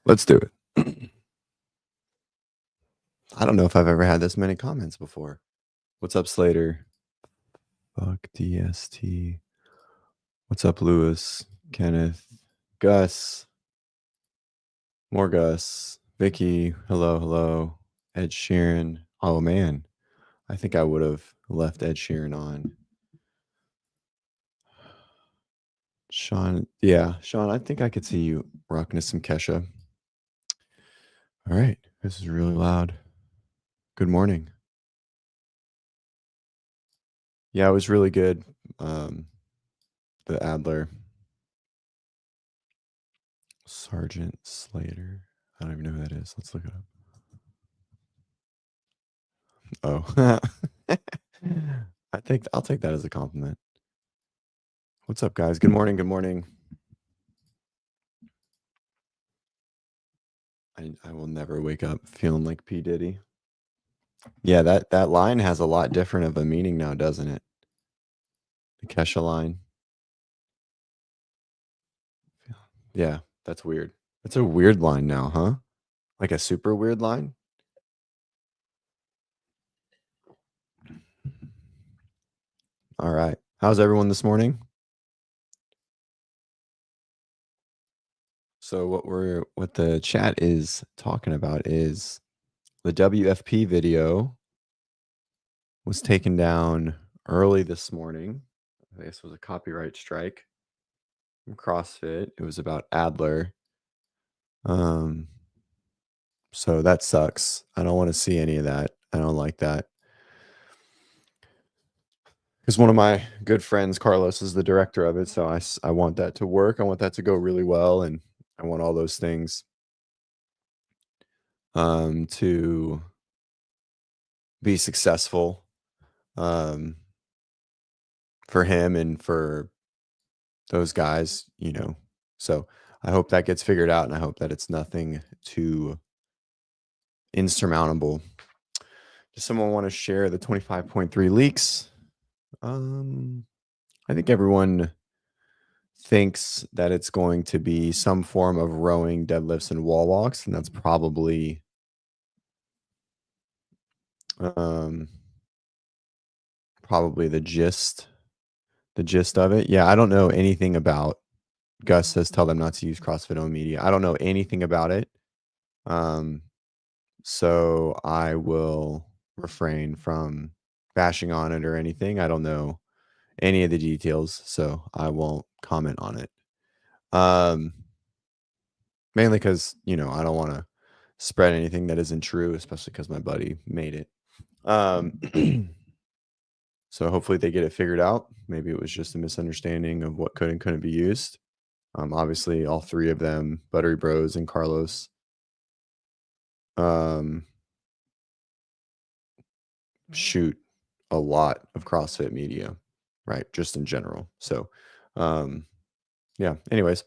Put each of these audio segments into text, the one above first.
Let's do it. I don't know if I've ever had this many comments before. What's up, Slater? Fuck DST. What's up, Lewis? Kenneth? Gus? More Gus. Vicky? Hello, hello. Ed Sheeran. Oh, man. I think I would have left Ed Sheeran on. Sean. Yeah, Sean, I think I could see you rocking some Kesha. All right. This is really loud. Good morning. Yeah, it was really good. The Adler. Sergeant Slater. I don't even know who that is. Let's look it up. Oh. I'll take that as a compliment. What's up, guys? Good morning. Good morning. I will never wake up feeling like P. Diddy. Yeah, that line has a lot different of a meaning now, doesn't it? The Kesha line. Yeah, that's weird. That's a weird line now, huh? Like a super weird line? All right. How's everyone this morning? So what the chat is talking about is the WFP video was taken down early this morning. This was a copyright strike from CrossFit. It was about Adler. So that sucks. I don't want to see any of that. I don't like that. Because one of my good friends, Carlos, is the director of it. So I want that to work. I want that to go really well. And I want all those things to be successful for him and for those guys, So I hope that gets figured out, and I hope that it's nothing too insurmountable. Does someone want to share the 25.3 leaks? I think everyone thinks that it's going to be some form of rowing, deadlifts, and wall walks, and that's probably the gist of it. Yeah, I don't know anything about. Gus says tell them not to use CrossFit owned media. I don't know anything about it. So I will refrain from bashing on it or anything. I don't know any of the details, so I won't comment on it. Mainly because, I don't want to spread anything that isn't true, especially because my buddy made it. So hopefully they get it figured out. Maybe it was just a misunderstanding of what could and couldn't be used. Obviously, all three of them, Buttery Bros and Carlos, shoot a lot of CrossFit media, right? Just in general. So, yeah. Anyways,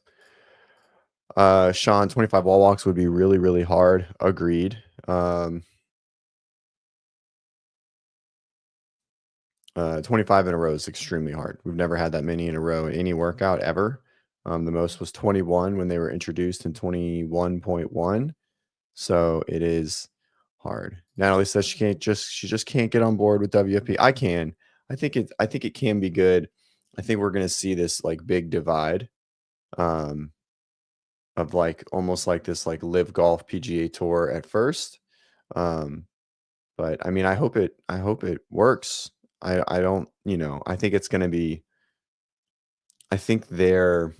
Sean, 25 wall walks would be really, really hard. Agreed. 25 in a row is extremely hard. We've never had that many in a row in any workout ever. The most was 21 when they were introduced in 21.1. So it is hard. Natalie says she just can't get on board with WFP. I can. I think it can be good. I think we're gonna see this like big divide of like almost like this like live golf PGA tour at first. But I mean I hope it works. I don't, I think it's gonna be I think the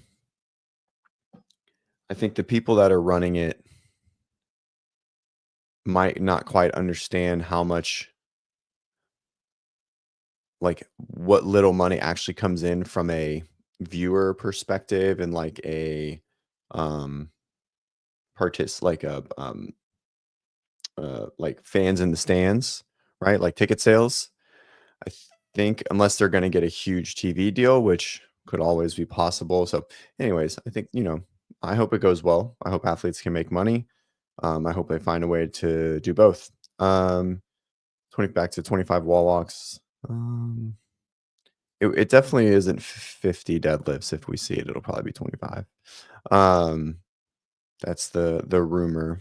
people that are running it might not quite understand how much like what little money actually comes in from a viewer perspective and like a like fans in the stands, right? Like ticket sales. I think unless they're going to get a huge TV deal, which could always be possible. So anyways, I think, I hope it goes well. I hope athletes can make money. I hope they find a way to do both. 20 back to 25 wall walks. It definitely isn't 50 deadlifts. If we see it, it'll probably be 25. That's the rumor.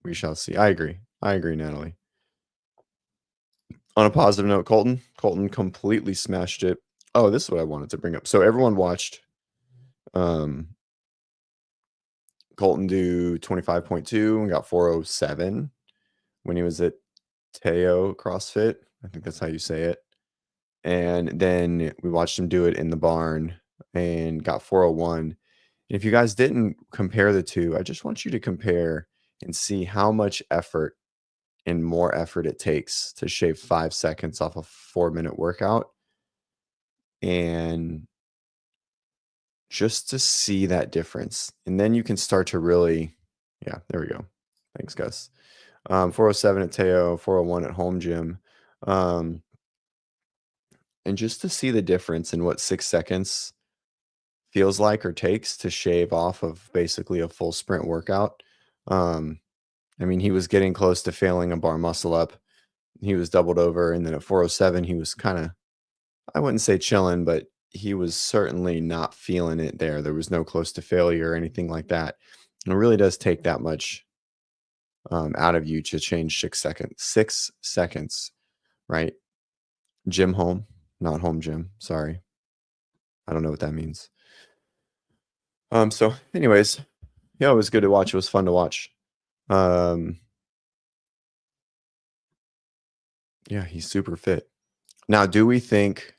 We shall see. I agree. I agree, Natalie. On a positive note, Colton completely smashed it. Oh, this is what I wanted to bring up. So everyone watched um Colton do 25.2 and got 407 when he was at Teo CrossFit. I think that's how you say it. And then we watched him do it in the barn and got 401. And if you guys didn't compare the two, I just want you to compare and see how much effort and more effort it takes to shave 5 seconds off a 4-minute workout, and just to see that difference. And then you can start to really, yeah, there we go. Thanks, Gus. 407 at Teo, 401 at home gym. And just to see the difference in what 6 seconds feels like or takes to shave off of basically a full sprint workout. I mean, he was getting close to failing a bar muscle up. He was doubled over, and then at 407, he was kind of, I wouldn't say chilling, but he was certainly not feeling it there. There was no close to failure or anything like that. And it really does take that much out of you to change 6 seconds. 6 seconds, right? Gym home, not home gym. Sorry. I don't know what that means. So anyways, yeah, it was good to watch. It was fun to watch. Yeah, he's super fit. Now, do we think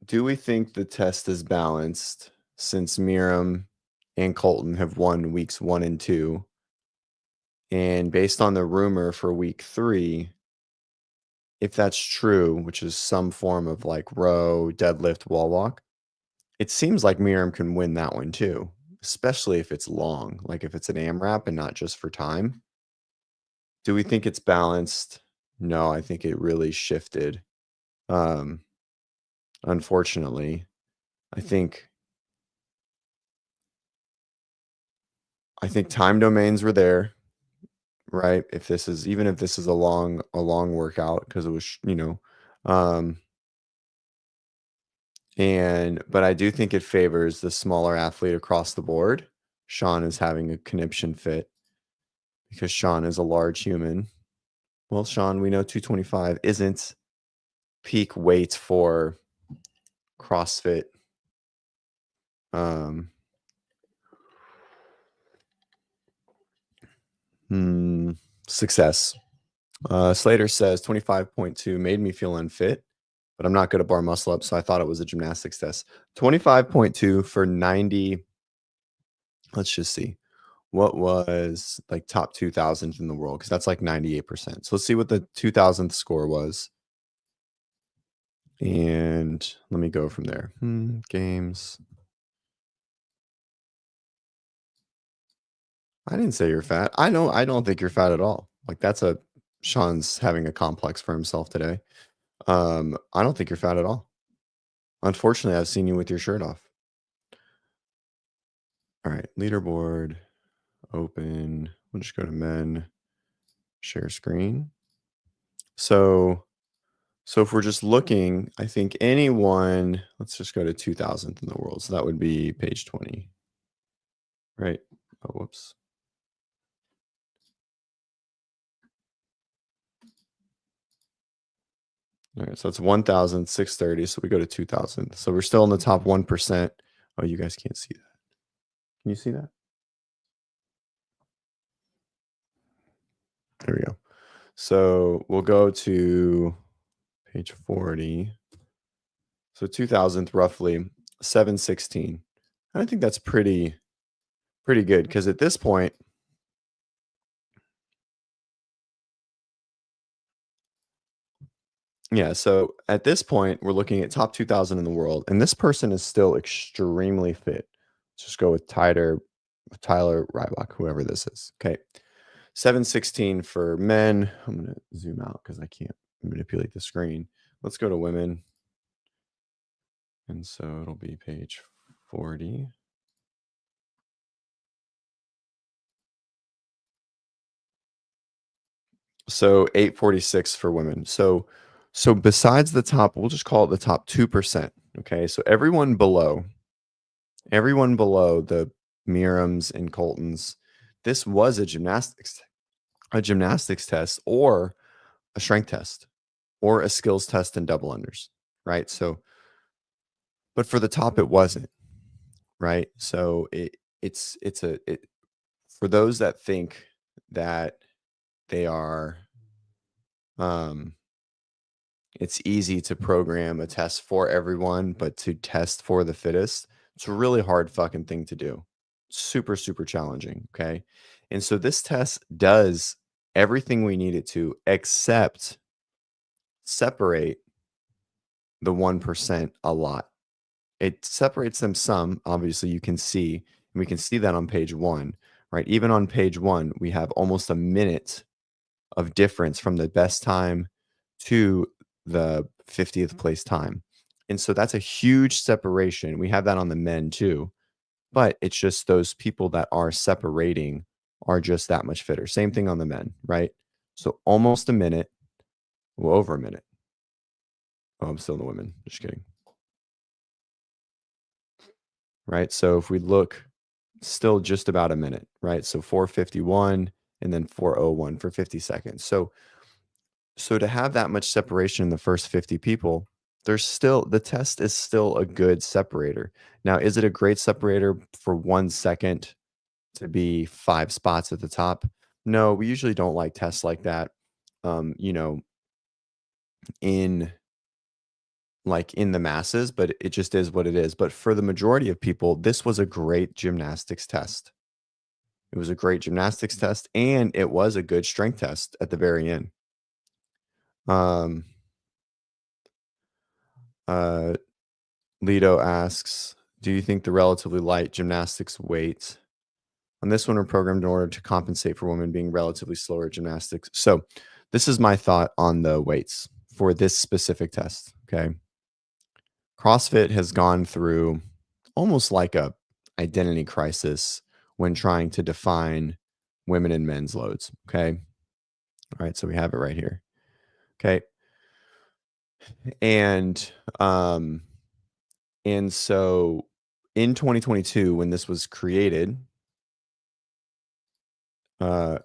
the test is balanced since Mirjam and Colton have won weeks 1 and 2? And based on the rumor for week 3, if that's true, which is some form of like row, deadlift, wall walk, it seems like Mirjam can win that one too, especially if it's long, like if it's an AMRAP and not just for time. Do we think it's balanced? No, I think it really shifted. Unfortunately, I think time domains were there, right? If this is, even if this is a long workout, because it was, but I do think it favors the smaller athlete across the board. Sean is having a conniption fit because Sean is a large human. Well, Sean, we know 225 isn't peak weight for CrossFit. Success. Slater says 25.2 made me feel unfit, but I'm not good at bar muscle up, so I thought it was a gymnastics test. 25.2 for 90. Let's just see. What was like top 2000th in the world? Because that's like 98%. So let's see what the 2000th score was. And let me go from there. Games. I didn't say you're fat. I don't think you're fat at all. Like Sean's having a complex for himself today. I don't think you're fat at all. Unfortunately, I've seen you with your shirt off. All right, leaderboard, open. We'll just go to men, share screen. So if we're just looking, I think anyone, let's just go to 2000th in the world. So that would be page 20, right? Oh, whoops. All right, so it's 1,630. So we go to 2000. So we're still in the top 1%. Oh, you guys can't see that. Can you see that? There we go. So we'll go to page 40. So 2000th, roughly 716. I think that's pretty good, because at this point, yeah, so at this point, we're looking at top 2000 in the world, and this person is still extremely fit. Let's just go with Tyler Rybach, whoever this is. Okay. 716 for men. I'm going to zoom out because I can't manipulate the screen. Let's go to women. And so it'll be page 40. So 846 for women. So besides the top, we'll just call it the top 2%. Okay. So everyone below the Mirjam's and Colton's, this was a gymnastics test or a strength test or a skills test in double unders, right? So, but for the top, it wasn't, right? So it for those that think that they are, um, it's easy to program a test for everyone, but to test for the fittest, it's a really hard fucking thing to do. Super, super challenging. Okay. And so this test does everything we need it to, except separate the 1% a lot. It separates them some. Obviously, you can see, and we can see that on page 1, right? Even on page 1, we have almost a minute of difference from the best time to the 50th place time. And so that's a huge separation. We have that on the men too, but it's just those people that are separating are just that much fitter. Same thing on the men, right? So almost a minute, well, over a minute. Oh, I'm still in the women. Just kidding. Right. So if we look, still just about a minute, right? So 4:51 and then 4:01 for 50 seconds. So to have that much separation in the first 50 people, there's still, the test is still a good separator. Now, is it a great separator for 1 second to be 5 spots at the top? No, we usually don't like tests like that. You know, in in the masses, but it just is what it is. But for the majority of people, this was a great gymnastics test. It was a great gymnastics test, and it was a good strength test at the very end. Um, uh, Lido asks, do you think the relatively light gymnastics weights on this one are programmed in order to compensate for women being relatively slower at gymnastics? So this is my thought on the weights for this specific test. Okay. CrossFit has gone through almost like a identity crisis when trying to define women and men's loads. Okay. All right. So we have it right here. Okay. And um and so in 2022 when this was created, uh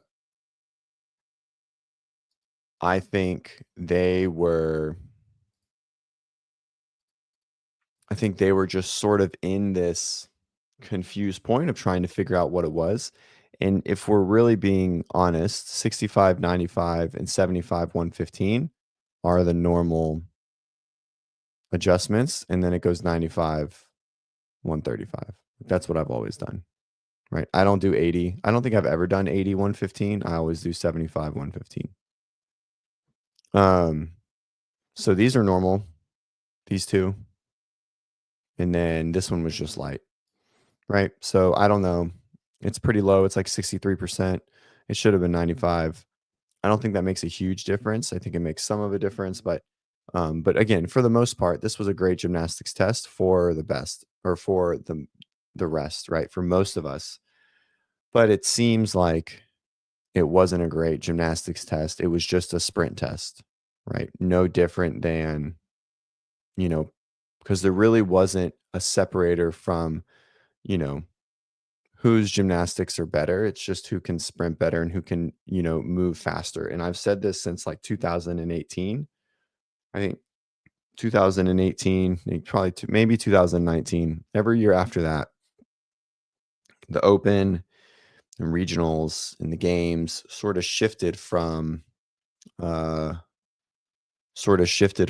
I think they were I think they were just sort of in this confused point of trying to figure out what it was. And if we're really being honest, 65, 95, and 75, 115 are the normal adjustments. And then it goes 95, 135. That's what I've always done. Right. I don't do 80. I don't think I've ever done 80, 115. I always do 75, 115. So these are normal, these two. And then this one was just light. Right. So I don't know. It's pretty low. It's like 63%. It should have been 95. I don't think that makes a huge difference. I think it makes some of a difference, but again, for the most part, this was a great gymnastics test for the best or for the rest, right? For most of us. But it seems like it wasn't a great gymnastics test. It was just a sprint test, right? No different than, you know, because there really wasn't a separator from, you know, whose gymnastics are better. It's just who can sprint better and who can, move faster. And I've said this since like 2018. I think 2018, probably maybe 2019. Every year after that, the Open and regionals and the games uh, sort of shifted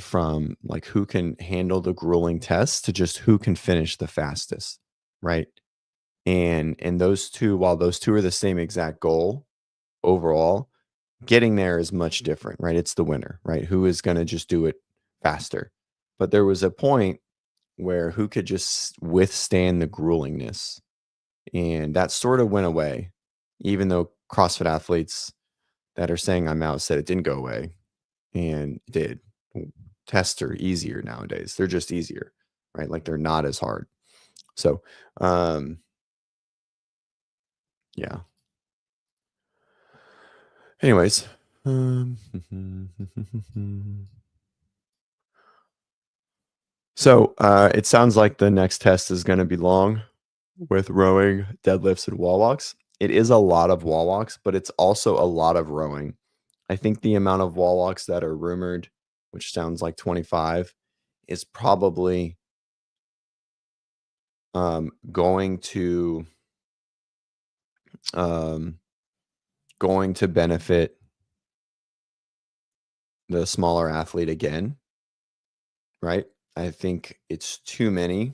from like who can handle the grueling tests to just who can finish the fastest, right? And those two, while those two are the same exact goal overall, getting there is much different, right? It's the winner, right? Who is going to just do it faster. But there was a point where who could just withstand the gruelingness. And that sort of went away, even though CrossFit athletes that are saying I'm out said it didn't go away, and it did. Tests are easier nowadays. They're just easier, right? Like they're not as hard. So, yeah. Anyways, so it sounds like the next test is going to be long. with rowing, deadlifts, and wall walks. It is a lot of wall walks, but it's also a lot of rowing. I think the amount of wall walks that are rumored, which sounds like 25, is probably going to benefit the smaller athlete again, right? I think it's too many.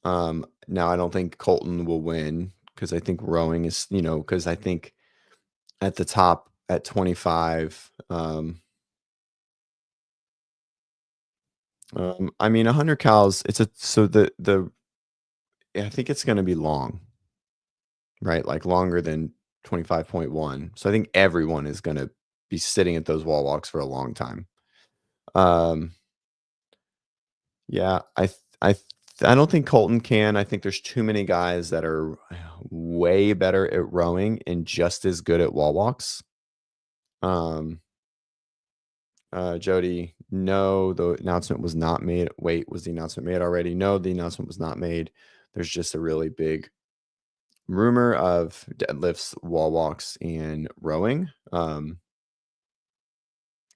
Now I don't think Colton will win because I think rowing is, because I think at the top at 25, I mean 100 cals, I think it's going to be long, right? Like longer than 25.1. So I think everyone is going to be sitting at those wall walks for a long time. Yeah, I don't think Colton can. I think there's too many guys that are way better at rowing and just as good at wall walks. Jody, no, the announcement was not made. Wait, was the announcement made already? No, the announcement was not made. There's just a really big rumor of deadlifts, wall walks, and rowing.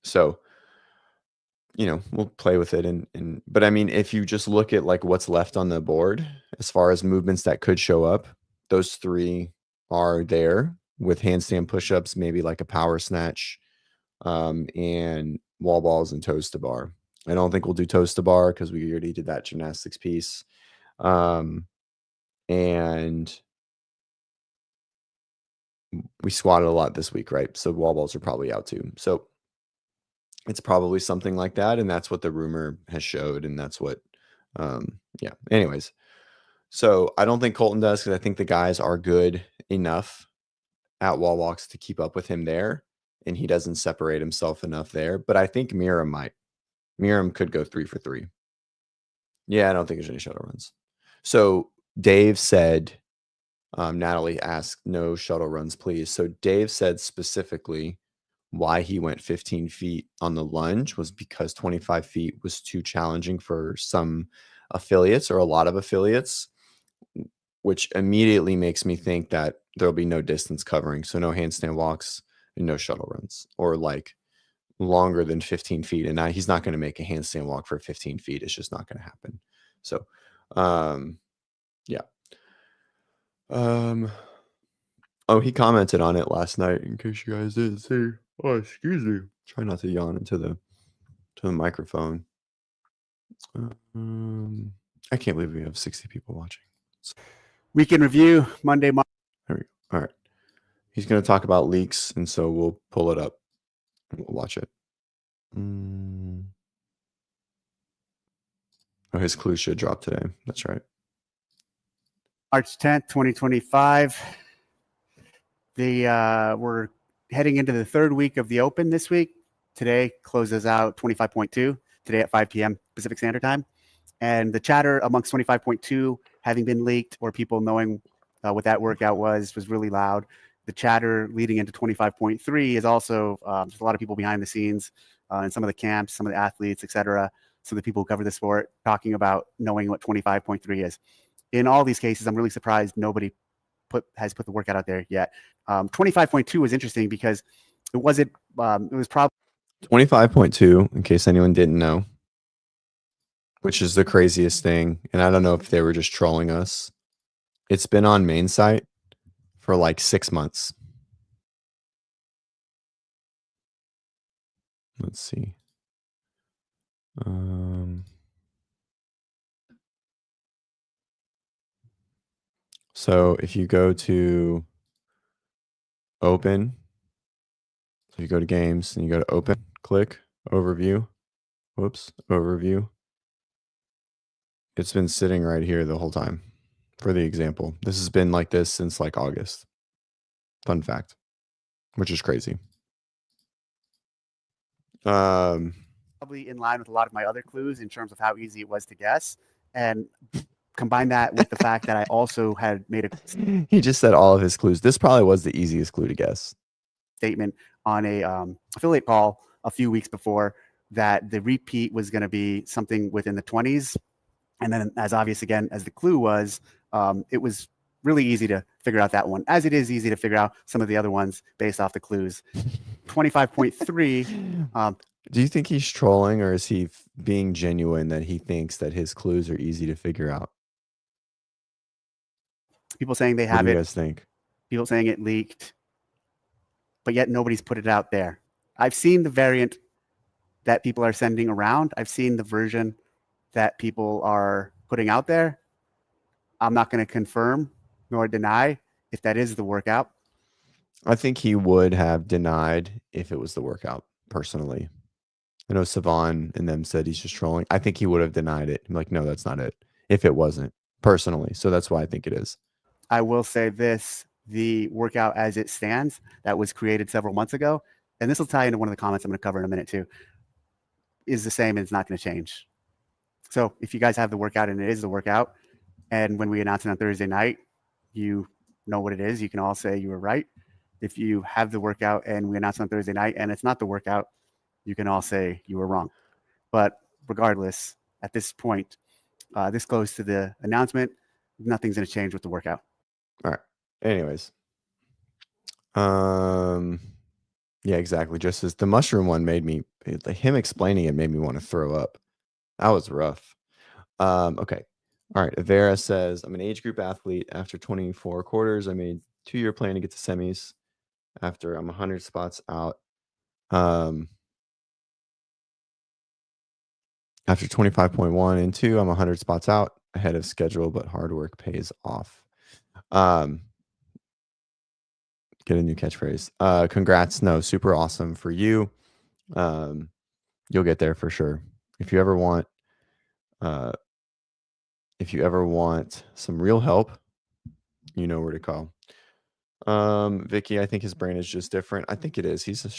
So we'll play with it but I mean, if you just look at like what's left on the board as far as movements that could show up, those 3 are there with handstand push-ups, maybe like a power snatch, and wall balls and toes to bar. I don't think we'll do toes to bar because we already did that gymnastics piece. And we squatted a lot this week, right? So wall balls are probably out too. So it's probably something like that, and that's what the rumor has showed, and that's what, yeah. Anyways, so I don't think Colton does because I think the guys are good enough at wall walks to keep up with him there, and he doesn't separate himself enough there. But I think Mirjam might. Mirjam could go 3 for 3. Yeah, I don't think there's any shuttle runs. So Dave said, Natalie asked, no shuttle runs, please. So Dave said specifically why he went 15 feet on the lunge was because 25 feet was too challenging for some affiliates or a lot of affiliates, which immediately makes me think that there'll be no distance covering. So no handstand walks and no shuttle runs or like longer than 15 feet. And he's not going to make a handstand walk for 15 feet. It's just not going to happen. So, yeah. Oh, he commented on it last night in case you guys didn't see. Oh, excuse me. Try not to yawn into the microphone. I can't believe we have 60 people watching. Weekend review, Monday. There we go. All right. He's going to talk about leaks, and so we'll pull it up and we'll watch it. Oh, his clue should drop today. That's right. March 10th, 2025. We're heading into the 3rd week of the Open this week. Today closes out 25.2, today at 5 p.m. Pacific Standard Time. And the chatter amongst 25.2 having been leaked or people knowing what that workout was really loud. The chatter leading into 25.3 is also there's a lot of people behind the scenes in some of the camps, some of the athletes, etc. So the people who cover the sport talking about knowing what 25.3 is. In all these cases, I'm really surprised nobody has put the workout out there yet. 25.2 was interesting because it was probably 25.2, in case anyone didn't know, which is the craziest thing. And I don't know if they were just trolling us. It's been on main site for like 6 months. Let's see. So if you go to open, so you go to games and you go to open, click overview. Whoops, overview. It's been sitting right here the whole time for the example. This has been like this since like August. Fun fact, which is crazy. Probably in line with a lot of my other clues in terms of how easy it was to guess. And combine that with the fact that I also had made a he just said all of his clues. This probably was the easiest clue to guess. Statement on a affiliate call a few weeks before that the repeat was going to be something within the 20s. And then as obvious again as the clue was, It was really easy to figure out that one, as it is easy to figure out some of the other ones based off the clues. 25.3. Do you think he's trolling, or is he being genuine that he thinks that his clues are easy to figure out? People saying they What have do you it. guys think? People saying it leaked, but yet nobody's put it out there. I've seen the variant that people are sending around. I've seen the version that people are putting out there. I'm not going to confirm nor deny if that is the workout. I think he would have denied if it was the workout, personally. I know Savon and them said he's just trolling. I think he would have denied it. I'm like, no, that's not it. If it wasn't, personally. So that's why I think it is. I will say this, the workout as it stands that was created several months ago, and this will tie into one of the comments I'm going to cover in a minute too, is the same and it's not going to change. So if you guys have the workout and it is the workout, and when we announce it on Thursday night, you know what it is, you can all say you were right. If you have the workout and we announce it on Thursday night and it's not the workout, you can all say you were wrong. But regardless, at this point, this goes to the announcement. Nothing's going to change with the workout. All right. Anyways. Yeah, exactly. Just as the mushroom one made me, him explaining it made me want to throw up. That was rough. Okay. All right. Avera says, I'm an age group athlete. After 24 quarters, I made 2-year plan to get to semis after I'm 100 spots out. After 25.1 and 2, I'm 100 spots out ahead of schedule, but hard work pays off. Get a new catchphrase. Congrats. No, super awesome for you. You'll get there for sure. If you ever want some real help, you know where to call. Vicky, I think his brain is just different. I think it is. He's a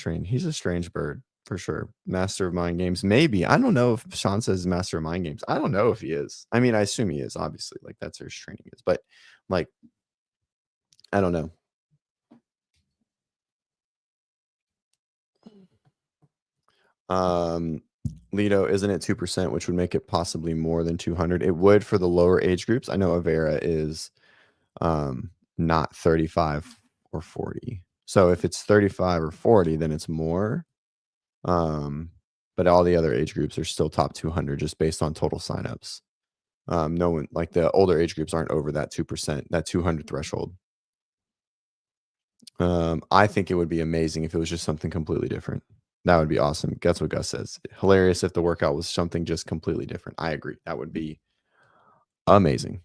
strange bird for sure. Master of mind games. Maybe. I don't know if Sean says master of mind games. I don't know if he is. I mean, I assume he is, obviously. Like that's where his training is. But like, I don't know. Lido, isn't it 2%, which would make it possibly more than 200? It would for the lower age groups. I know Avera is not 35 or 40. So if it's 35 or 40, then it's more. But all the other age groups are still top 200 just based on total signups. No one, like the older age groups aren't over that 2%, that 200 threshold. I think it would be amazing if it was just something completely different. That would be awesome. That's what Gus says. Hilarious if the workout was something just completely different. I agree. That would be amazing.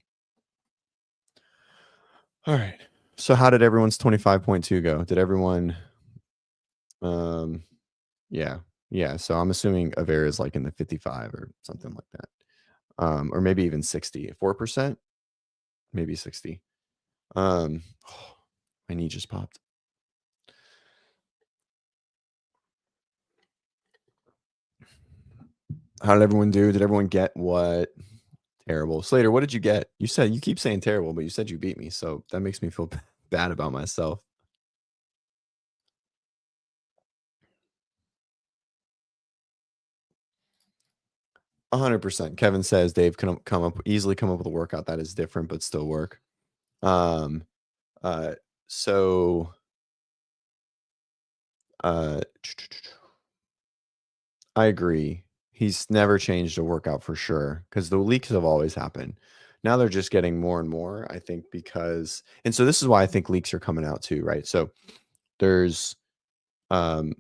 All right. So how did everyone's 25.2 go? Did everyone yeah. So I'm assuming Avera is like in the 55 or something like that. Or maybe even 60. 4%? Maybe 60. My knee just popped. How did everyone do? Did everyone get what? Terrible. Slater, what did you get? You said, you keep saying terrible, but you said you beat me. So that makes me feel bad about myself. %. Kevin says Dave can easily come up with a workout that is different but still work. So I agree. He's never changed a workout for sure because the leaks have always happened. Now they're just getting more and more, I think, because, and so this is why I think leaks are coming out too, right? So there's, there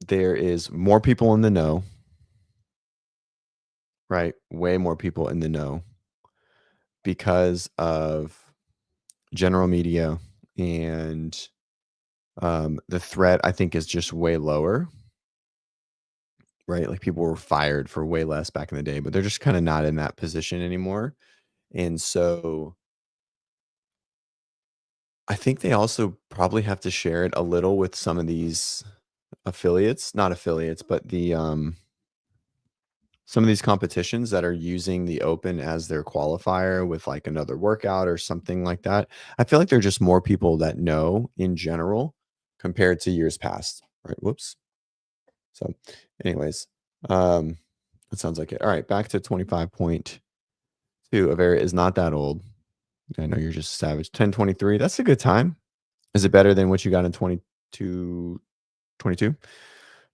is more people in the know, right? Way more people in the know because of general media, and the threat, I think, is just way lower, right? Like people were fired for way less back in the day, but they're just kind of not in that position anymore. And so I think they also probably have to share it a little with some of these affiliates, not affiliates, but the some of these competitions that are using the open as their qualifier with like another workout or something like that. I feel like there are just more people that know in general compared to years past. Right. Whoops. So anyways, that sounds like it. All right, back to 25.2. 2. Avera is not that old. I know you're just a savage. 10:23. That's a good time. Is it better than what you got in 22?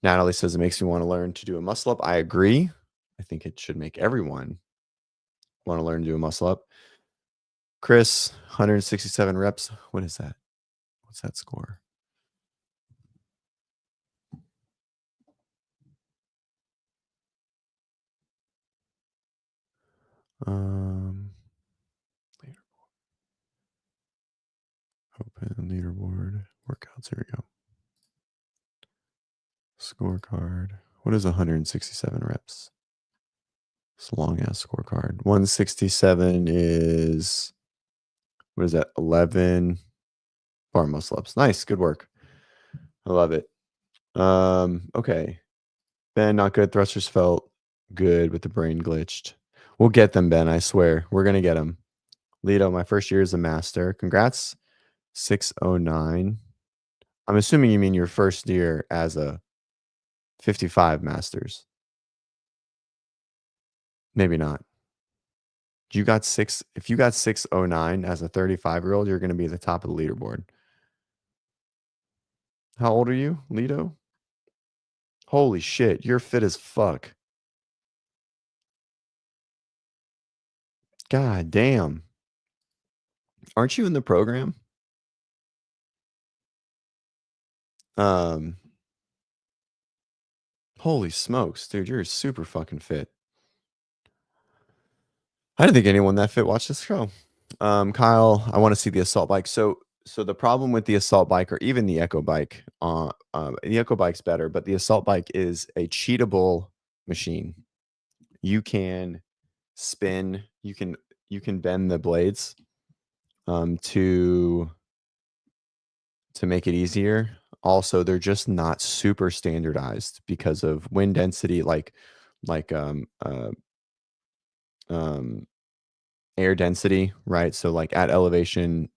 Natalie says it makes me want to learn to do a muscle up. I agree. I think it should make everyone want to learn to do a muscle up. Chris, 167 reps. What is that? What's that score? Open leaderboard workouts. Here we go. Scorecard. What is 167 reps? It's a long ass scorecard. 167 is, what is that? 11 bar muscle ups. Nice. Good work. I love it. Okay. Ben, not good. Thrusters felt good, but the brain glitched. We'll get them, Ben. I swear. We're going to get them. Lido, my first year as a master. Congrats. 609. I'm assuming you mean your first year as a 55 masters. Maybe not. If you got 609 as a 35-year-old, you're going to be at the top of the leaderboard. How old are you, Lido? Holy shit, you're fit as fuck. God damn. Aren't you in the program? Holy smokes, dude, you're super fucking fit. I didn't think anyone that fit watched this show. Kyle, I want to see the assault bike. So the problem with the assault bike, or even the Echo bike, the Echo bike's better, but the assault bike is a cheatable machine. You can spin, you can bend the blades to make it easier. Also, they're just not super standardized because of wind density, like air density, right? So like at elevation,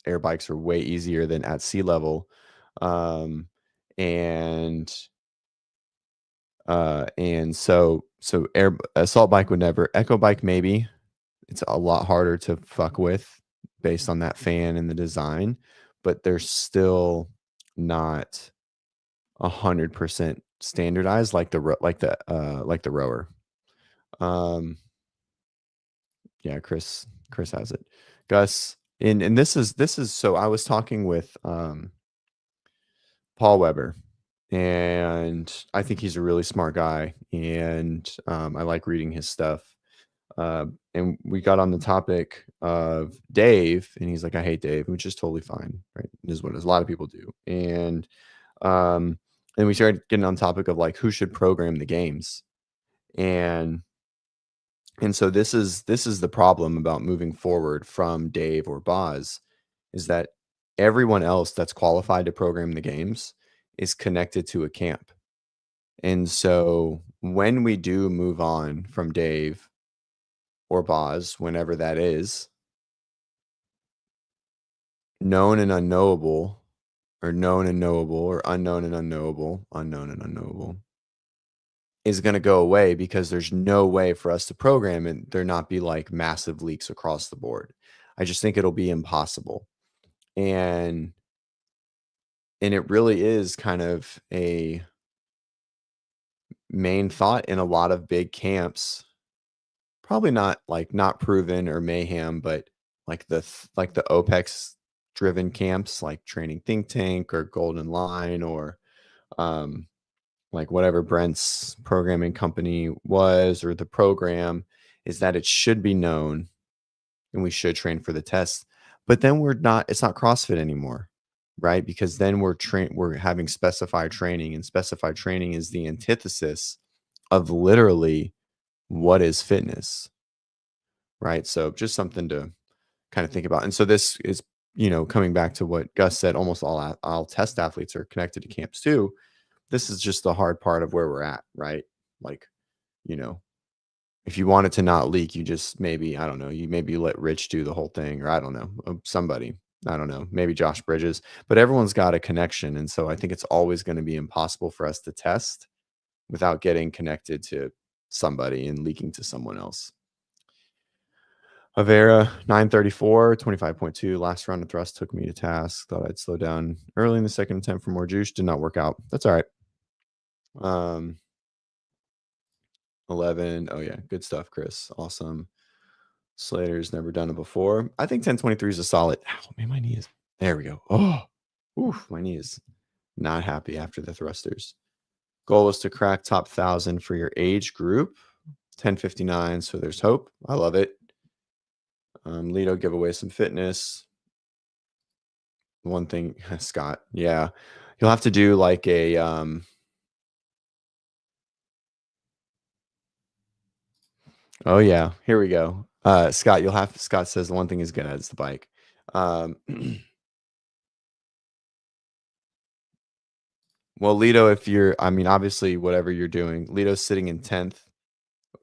air bikes are way easier than at sea level. And so air assault bike would never. Echo bike maybe. It's a lot harder to fuck with based on that fan and the design, but they're still not 100% standardized like the rower. Yeah, Chris has it. Gus, and this is so I was talking with Paul Weber, and I think he's a really smart guy, and I like reading his stuff. And we got on the topic of Dave, and he's like, I hate Dave, which is totally fine, right? It is what a lot of people do. And we started getting on topic of like who should program the games. And so this is the problem about moving forward from Dave or Boz, is that everyone else that's qualified to program the games is connected to a camp. And so when we do move on from Dave or Boz, whenever that is, known and unknowable, or known and knowable, or unknown and unknowable, is going to go away, because there's no way for us to program and there not be like massive leaks across the board. I just think it'll be impossible. And it really is kind of a main thought in a lot of big camps. Probably not proven or mayhem, but like the OPEX driven camps like Training Think Tank or Golden Line, or like whatever Brent's programming company was, or the program, is that it should be known and we should train for the test. But then it's not CrossFit anymore, right? Because then we're having specified training, and specified training is the antithesis of literally what is fitness, right? So just something to kind of think about. And so this is, coming back to what Gus said, almost all test athletes are connected to camps too. This is just the hard part of where we're at, right? Like, if you want it to not leak, you just maybe let Rich do the whole thing, or I don't know, somebody, I don't know, maybe Josh Bridges, but everyone's got a connection. And so I think it's always going to be impossible for us to test without getting connected to somebody and leaking to someone else. Avera 934, 25.2. Last round of thrust took me to task. Thought I'd slow down early in the second attempt for more juice. Did not work out. That's all right. 11. Oh yeah, good stuff, Chris. Awesome. Slater's never done it before. I think 1023 is a solid. Oh man, my knee is. There we go. Oh, oof, my knee is not happy after the thrusters. Goal is to crack top 1,000 for your age group. 1059. So there's hope. I love it. Lido, give away some fitness. One thing, Scott. Yeah, you'll have to do like a. Oh yeah, here we go. Scott, Scott says the one thing he's good at is the bike. Well, Lido, if you're, I mean, obviously, whatever you're doing, Lido's sitting in 10th,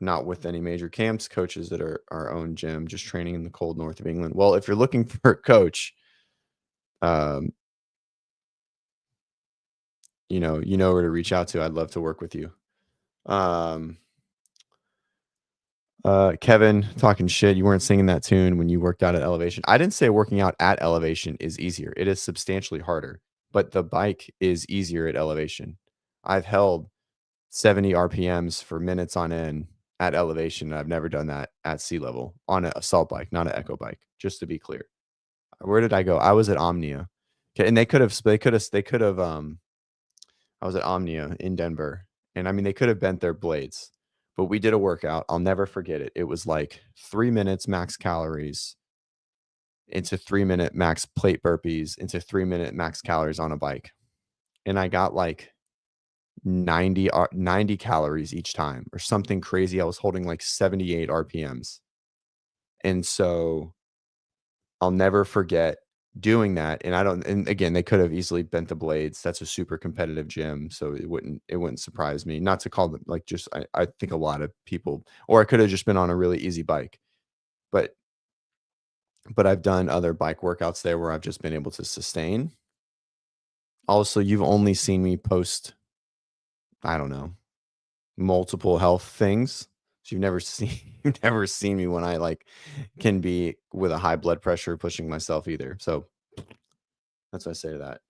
not with any major camps, coaches at our own gym, just training in the cold north of England. Well, if you're looking for a coach, you know where to reach out to. I'd love to work with you. Kevin, talking shit. You weren't singing that tune when you worked out at Elevation. I didn't say working out at Elevation is easier. It is substantially harder, but the bike is easier at Elevation. I've held 70 RPMs for minutes on end at Elevation. I've never done that at sea level on an assault bike, not an echo bike, just to be clear. Where did I go? I was at Omnia. Okay, and they could have I was at Omnia in Denver, and I mean, they could have bent their blades, but we did a workout. I'll never forget it. It was like 3 minutes max calories into 3-minute max plate burpees into 3-minute max calories on a bike. And I got like 90 calories each time or something crazy. I was holding like 78 RPMs. And so I'll never forget doing that. And again, they could have easily bent the blades. That's a super competitive gym. So it wouldn't surprise me. Not to call them like just, I think a lot of people, or I could have just been on a really easy bike, but I've done other bike workouts there where I've just been able to sustain. Also, you've only seen me post, I don't know, multiple health things. So you've never seen me when I like can be with a high blood pressure pushing myself either. So that's what I say to that.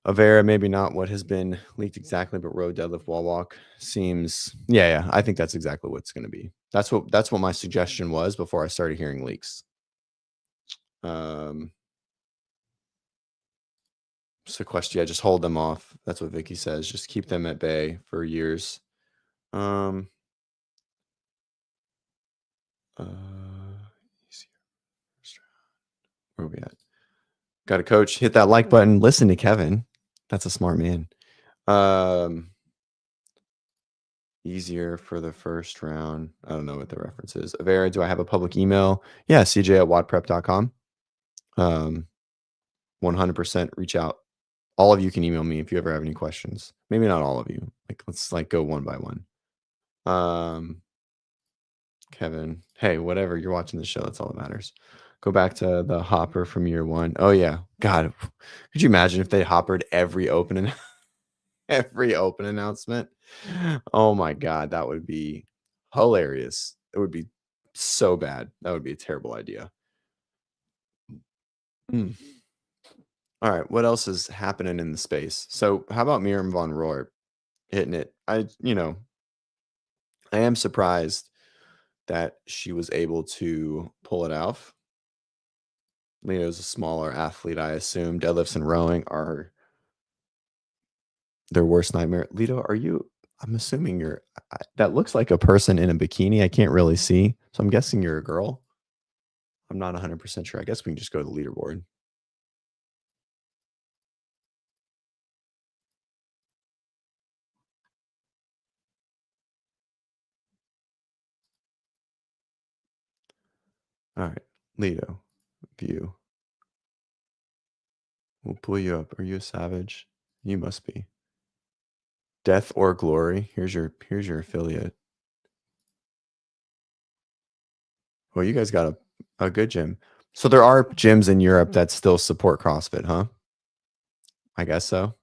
Avera, maybe not what has been leaked exactly, but row deadlift wall walk seems. Yeah. I think that's exactly what it's going to be. That's what my suggestion was before I started hearing leaks. Sequestia, just hold them off. That's what Vicky says. Just keep them at bay for years. Where are we at? Got a coach. Hit that like button. Listen to Kevin. That's a smart man. Easier for the first round. I don't know what the reference is. Avera, do I have a public email? Yeah, CJ at WODprep.com. 100% reach out. All of you can email me if you ever have any questions. Maybe not all of you. Like, let's like go one by one. Kevin, hey, whatever, you're watching the show. That's all that matters. Go back to the hopper from year one. Oh yeah, God, could you imagine if they hoppered every open announcement? Oh my God, that would be hilarious. It would be so bad. That would be a terrible idea. All right, what else is happening in the space? So how about Mirjam von Rohr hitting it? I am surprised that she was able to pull it off. Leo's a smaller athlete, I assume. Deadlifts and rowing are their worst nightmare. Lido, I'm assuming that looks like a person in a bikini. I can't really see. So I'm guessing you're a girl. I'm not 100% sure. I guess we can just go to the leaderboard. All right. Lido, view. We'll pull you up. Are you a savage? You must be. Death or glory. Here's your affiliate. Well, you guys got a good gym. So there are gyms in Europe that still support CrossFit, huh? I guess so.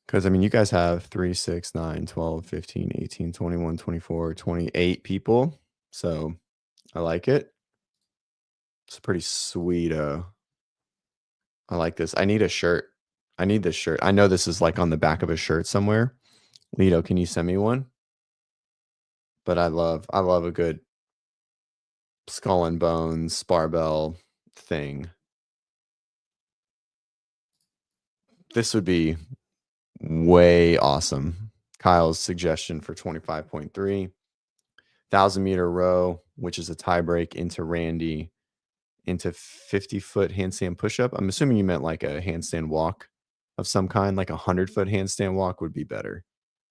Because, I mean, you guys have 3, 6, 9, 12, 15, 18, 21, 24, 28 people. So I like it. It's pretty sweet. I like this. I need a shirt. I need this shirt. I know this is like on the back of a shirt somewhere. Lito, can you send me one? But I love a good skull and bones barbell thing. This would be way awesome. Kyle's suggestion for 25.3. 1,000-meter row, which is a tie break into Randy, into 50-foot handstand push-up. I'm assuming you meant like a handstand walk of some kind, like a 100-foot handstand walk would be better.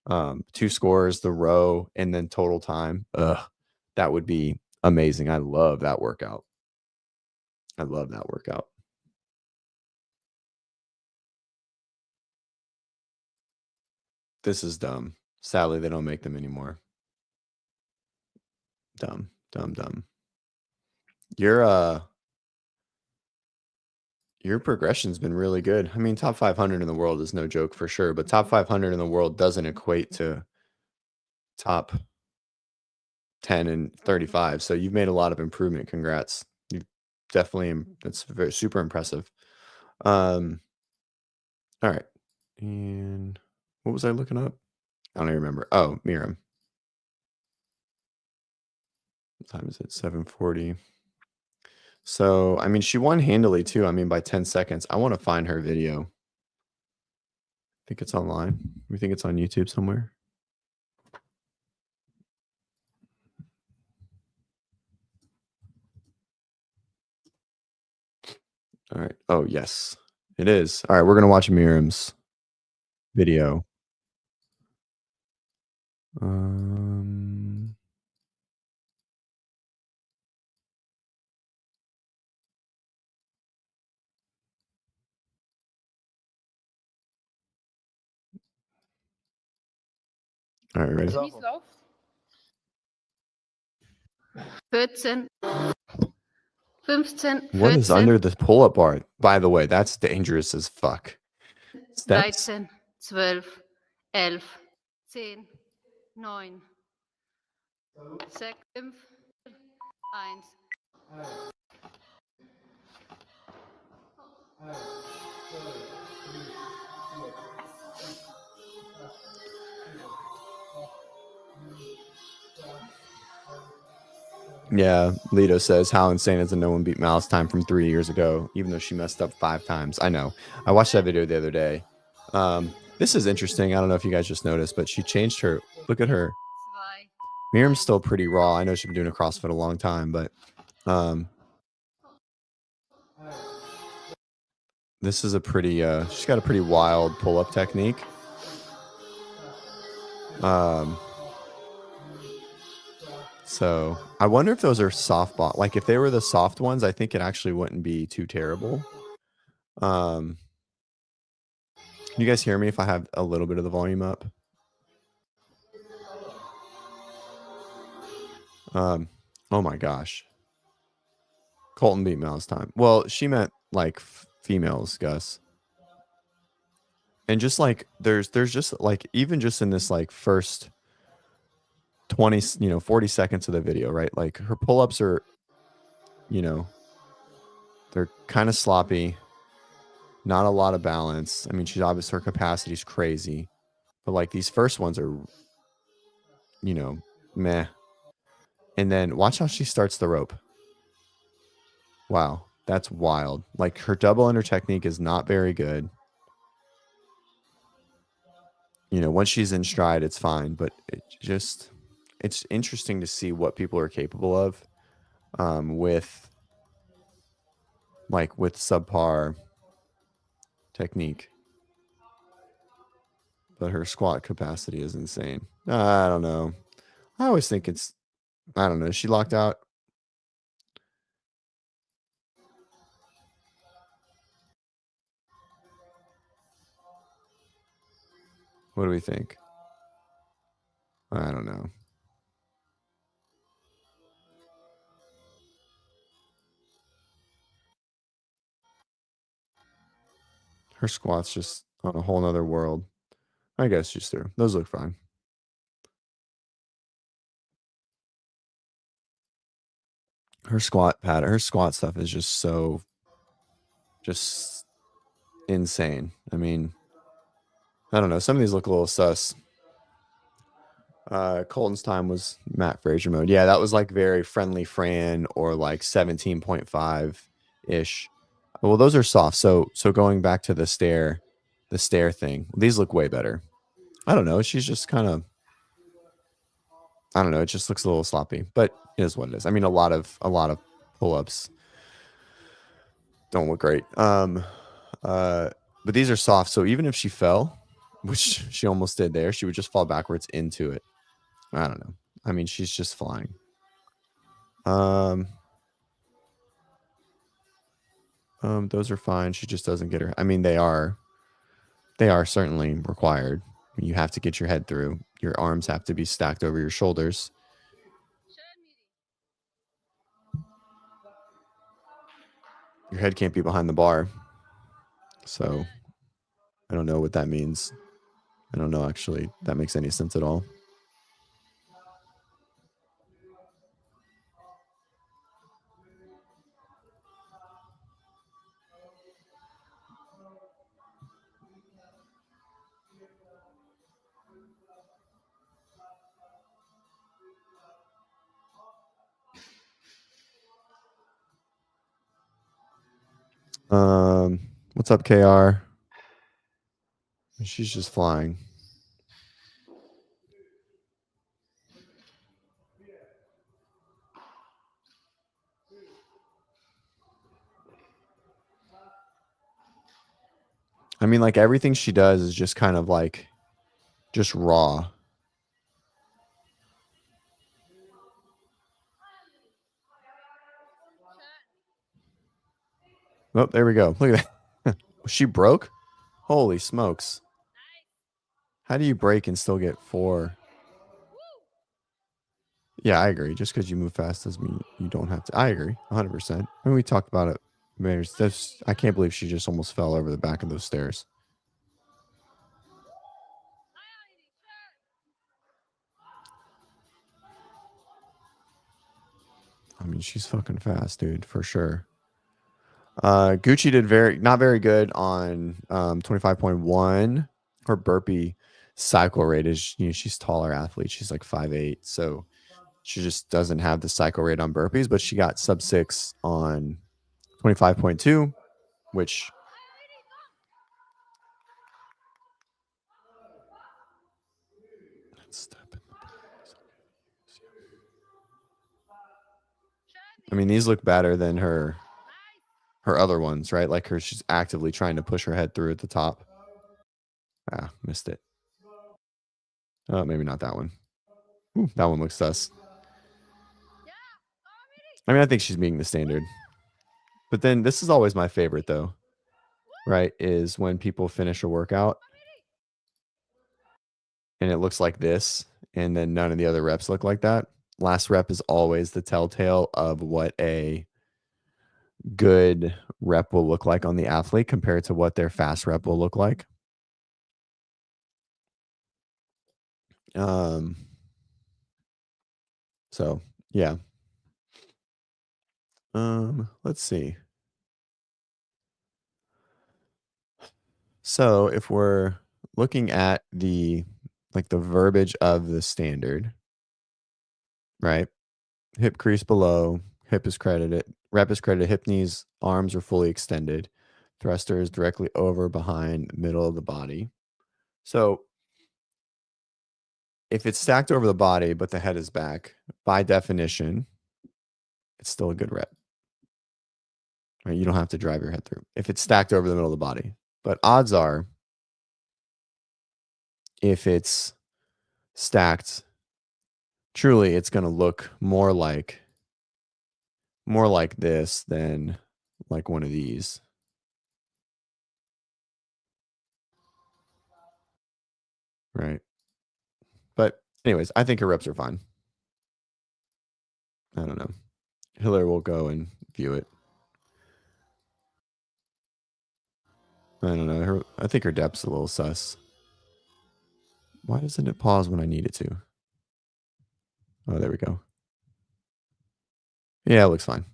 2 scores, the row, and then total time. That would be amazing. I love that workout. I love that workout. This is dumb. Sadly, they don't make them anymore. Dumb. Your progression's been really good. I mean, top 500 in the world is no joke for sure, but top 500 in the world doesn't equate to top 10 and 35. So you've made a lot of improvement. Congrats. You've definitely, that's very super impressive. All right. And what was I looking up? I don't even remember. Oh, Mirjam. What time is it? 7:40. So, I mean, she won handily too. I mean, by 10 seconds. I want to find her video. I think it's online. We think it's on YouTube somewhere. All right. Oh, yes, it is. All right. We're going to watch Mirjam's video. All right, ready? 14, 15, What is 14, under the pull-up bar? By the way, that's dangerous as fuck. Steps? 13, 12, 11, 10, 9, 6, 5, 1. Yeah, Lito says, how insane is the no one beat Mouse time from 3 years ago, even though she messed up 5 times. I know. I watched that video the other day. This is interesting. I don't know if you guys just noticed, but she changed her. Look at her. Miriam's still pretty raw. I know she's been doing a CrossFit a long time, but this is a pretty, she's got a pretty wild pull-up technique. So I wonder if those are soft ball. Like if they were the soft ones, I think it actually wouldn't be too terrible. Can you guys hear me if I have a little bit of the volume up? Oh my gosh. Colton beat Mouse time. Well, she meant like females, Gus. And just like there's just like even just in this like first 20, 40 seconds of the video, right? Like her pull-ups are, they're kind of sloppy. Not a lot of balance. I mean, she's obviously, her capacity is crazy. But like these first ones are, meh. And then watch how she starts the rope. Wow, that's wild. Like her double under technique is not very good. Once she's in stride, it's fine. But it's interesting to see what people are capable of with subpar technique. But her squat capacity is insane. I don't know. I always think I don't know. Is she locked out? What do we think? I don't know. Her squat's just on a whole nother world. I guess she's through. Those look fine. Her squat stuff is just so insane. I mean, I don't know. Some of these look a little sus. Colton's time was Matt Frazier mode. Yeah, that was like very friendly Fran or like 17.5 ish. Well, those are soft. So going back to the stair thing, these look way better. I don't know. She's just kind of, I don't know. It just looks a little sloppy, but it is what it is. I mean, a lot of pull-ups don't look great. But these are soft. So even if she fell, which she almost did there, she would just fall backwards into it. I don't know. I mean, she's just flying. Those are fine. She just doesn't get her. I mean, they are certainly required. You have to get your head through. Your arms have to be stacked over your shoulders. Your head can't be behind the bar. So I don't know what that means. I don't know actually that makes any sense at all. What's up, KR? She's just flying. I mean, like everything she does is just kind of like just raw. Oh, there we go. Look at that. She broke? Holy smokes. How do you break and still get 4? Yeah, I agree. Just because you move fast doesn't mean you don't have to. I agree 100%. I mean, we talked about it. I can't believe she just almost fell over the back of those stairs. I mean, she's fucking fast, dude, for sure. Gucci did not very good on 25.1. Her burpee cycle rate is, she's taller athlete. She's like 5'8", so she just doesn't have the cycle rate on burpees, but she got sub 6 on 25.2, which I mean, these look better than her other ones, right? Like she's actively trying to push her head through at the top. Ah, missed it. Oh, maybe not that one. Ooh, that one looks sus. I mean, I think she's being the standard. But then this is always my favorite, though, right? Is when people finish a workout and it looks like this, and then none of the other reps look like that. Last rep is always the telltale of what a good rep will look like on the athlete compared to what their fast rep will look like. So yeah. Let's see. So if we're looking at the verbiage of the standard, right? Hip crease below, hip is credited, rep is credited, hip knees, arms are fully extended, thruster is directly over, behind, middle of the body. So if it's stacked over the body, but the head is back, by definition, it's still a good rep. Right? You don't have to drive your head through if it's stacked over the middle of the body. But odds are, if it's stacked, truly, it's going to look more like this than like one of these. Right. But anyways, I think her reps are fine. I don't know. Hillary will go and view it. I don't know. I think her depth's a little sus. Why doesn't it pause when I need it to? Oh, there we go. Yeah, it looks fine.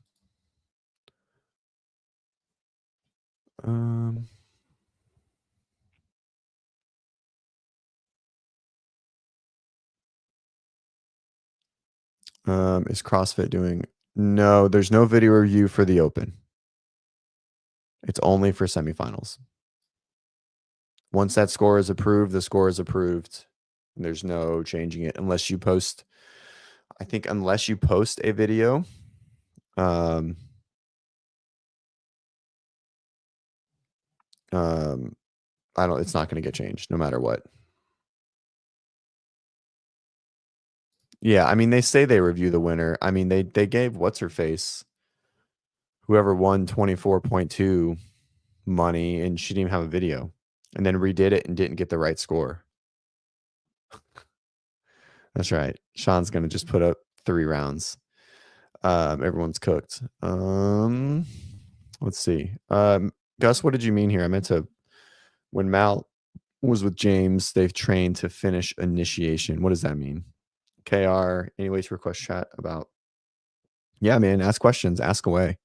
Is CrossFit doing? No, there's no video review for the Open. It's only for semifinals. Once that score is approved, the score is approved. And there's no changing it unless you post. I think unless you post a video, it's not going to get changed no matter what. Yeah, I mean, they say they review the winner. I mean, they gave what's her face, whoever won 24.2 money, and she didn't even have a video, and then redid it and didn't get the right score. That's right. Sean's gonna just put up 3 rounds. Everyone's cooked. Let's see. Gus, what did you mean here? I meant to. When Mal was with James, they've trained to finish initiation. What does that mean? KR, any ways to request chat about? Yeah, man, ask questions. Ask away.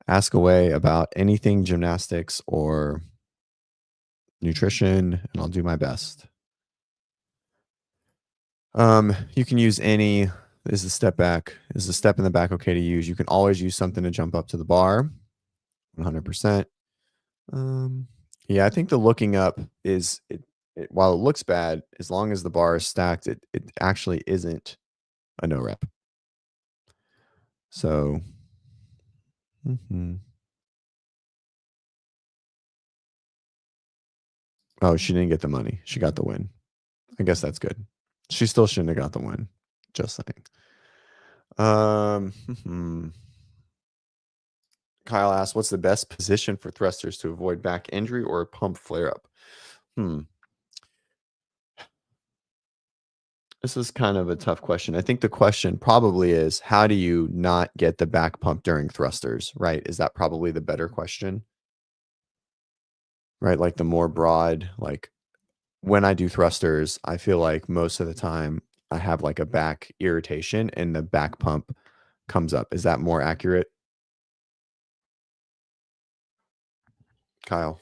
Ask away about anything gymnastics or nutrition, and I'll do my best. You can use any. Is the step back? Is the step in the back okay to use? You can always use something to jump up to the bar. 100%. Yeah, I think the looking up is while it looks bad, as long as the bar is stacked, it actually isn't a no rep. So, oh, she didn't get the money. She got the win. I guess that's good. She still shouldn't have got the win. Just saying. Kyle asked, what's the best position for thrusters to avoid back injury or pump flare up? This is kind of a tough question. I think the question probably is, how do you not get the back pump during thrusters, right? Is that probably the better question? Right? Like the more broad, like when I do thrusters, I feel like most of the time I have like a back irritation and the back pump comes up. Is that more accurate? Kyle.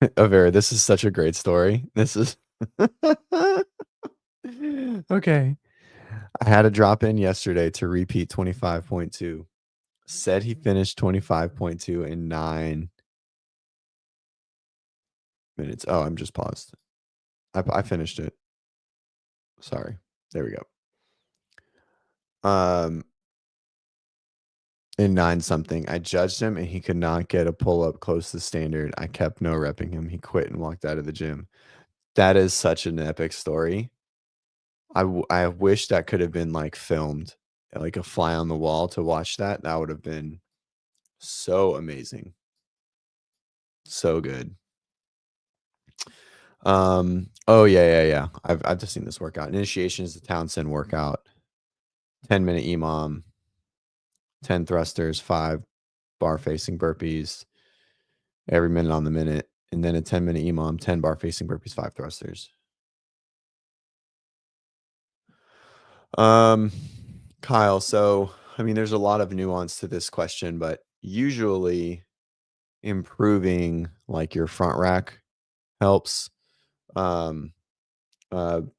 Avera, this is such a great story. This is okay. I had a drop in yesterday to repeat 25.2. Said he finished 25.2 in 9 minutes. Oh, I'm just paused. I finished it. Sorry. There we go. In 9 something, I judged him and he could not get a pull up close to standard. I kept no repping him. He quit and walked out of the gym. That is such an epic story. I wish that could have been like filmed, like a fly on the wall to watch that. That would have been so amazing. So good. Oh yeah. I've just seen this workout. Initiation is the Townsend workout. 10-minute EMOM, 10 thrusters, 5 bar facing burpees every minute on the minute, and then a 10-minute EMOM, 10 bar facing burpees, 5 thrusters. Kyle, so I mean there's a lot of nuance to this question, but usually improving like your front rack helps. I'd have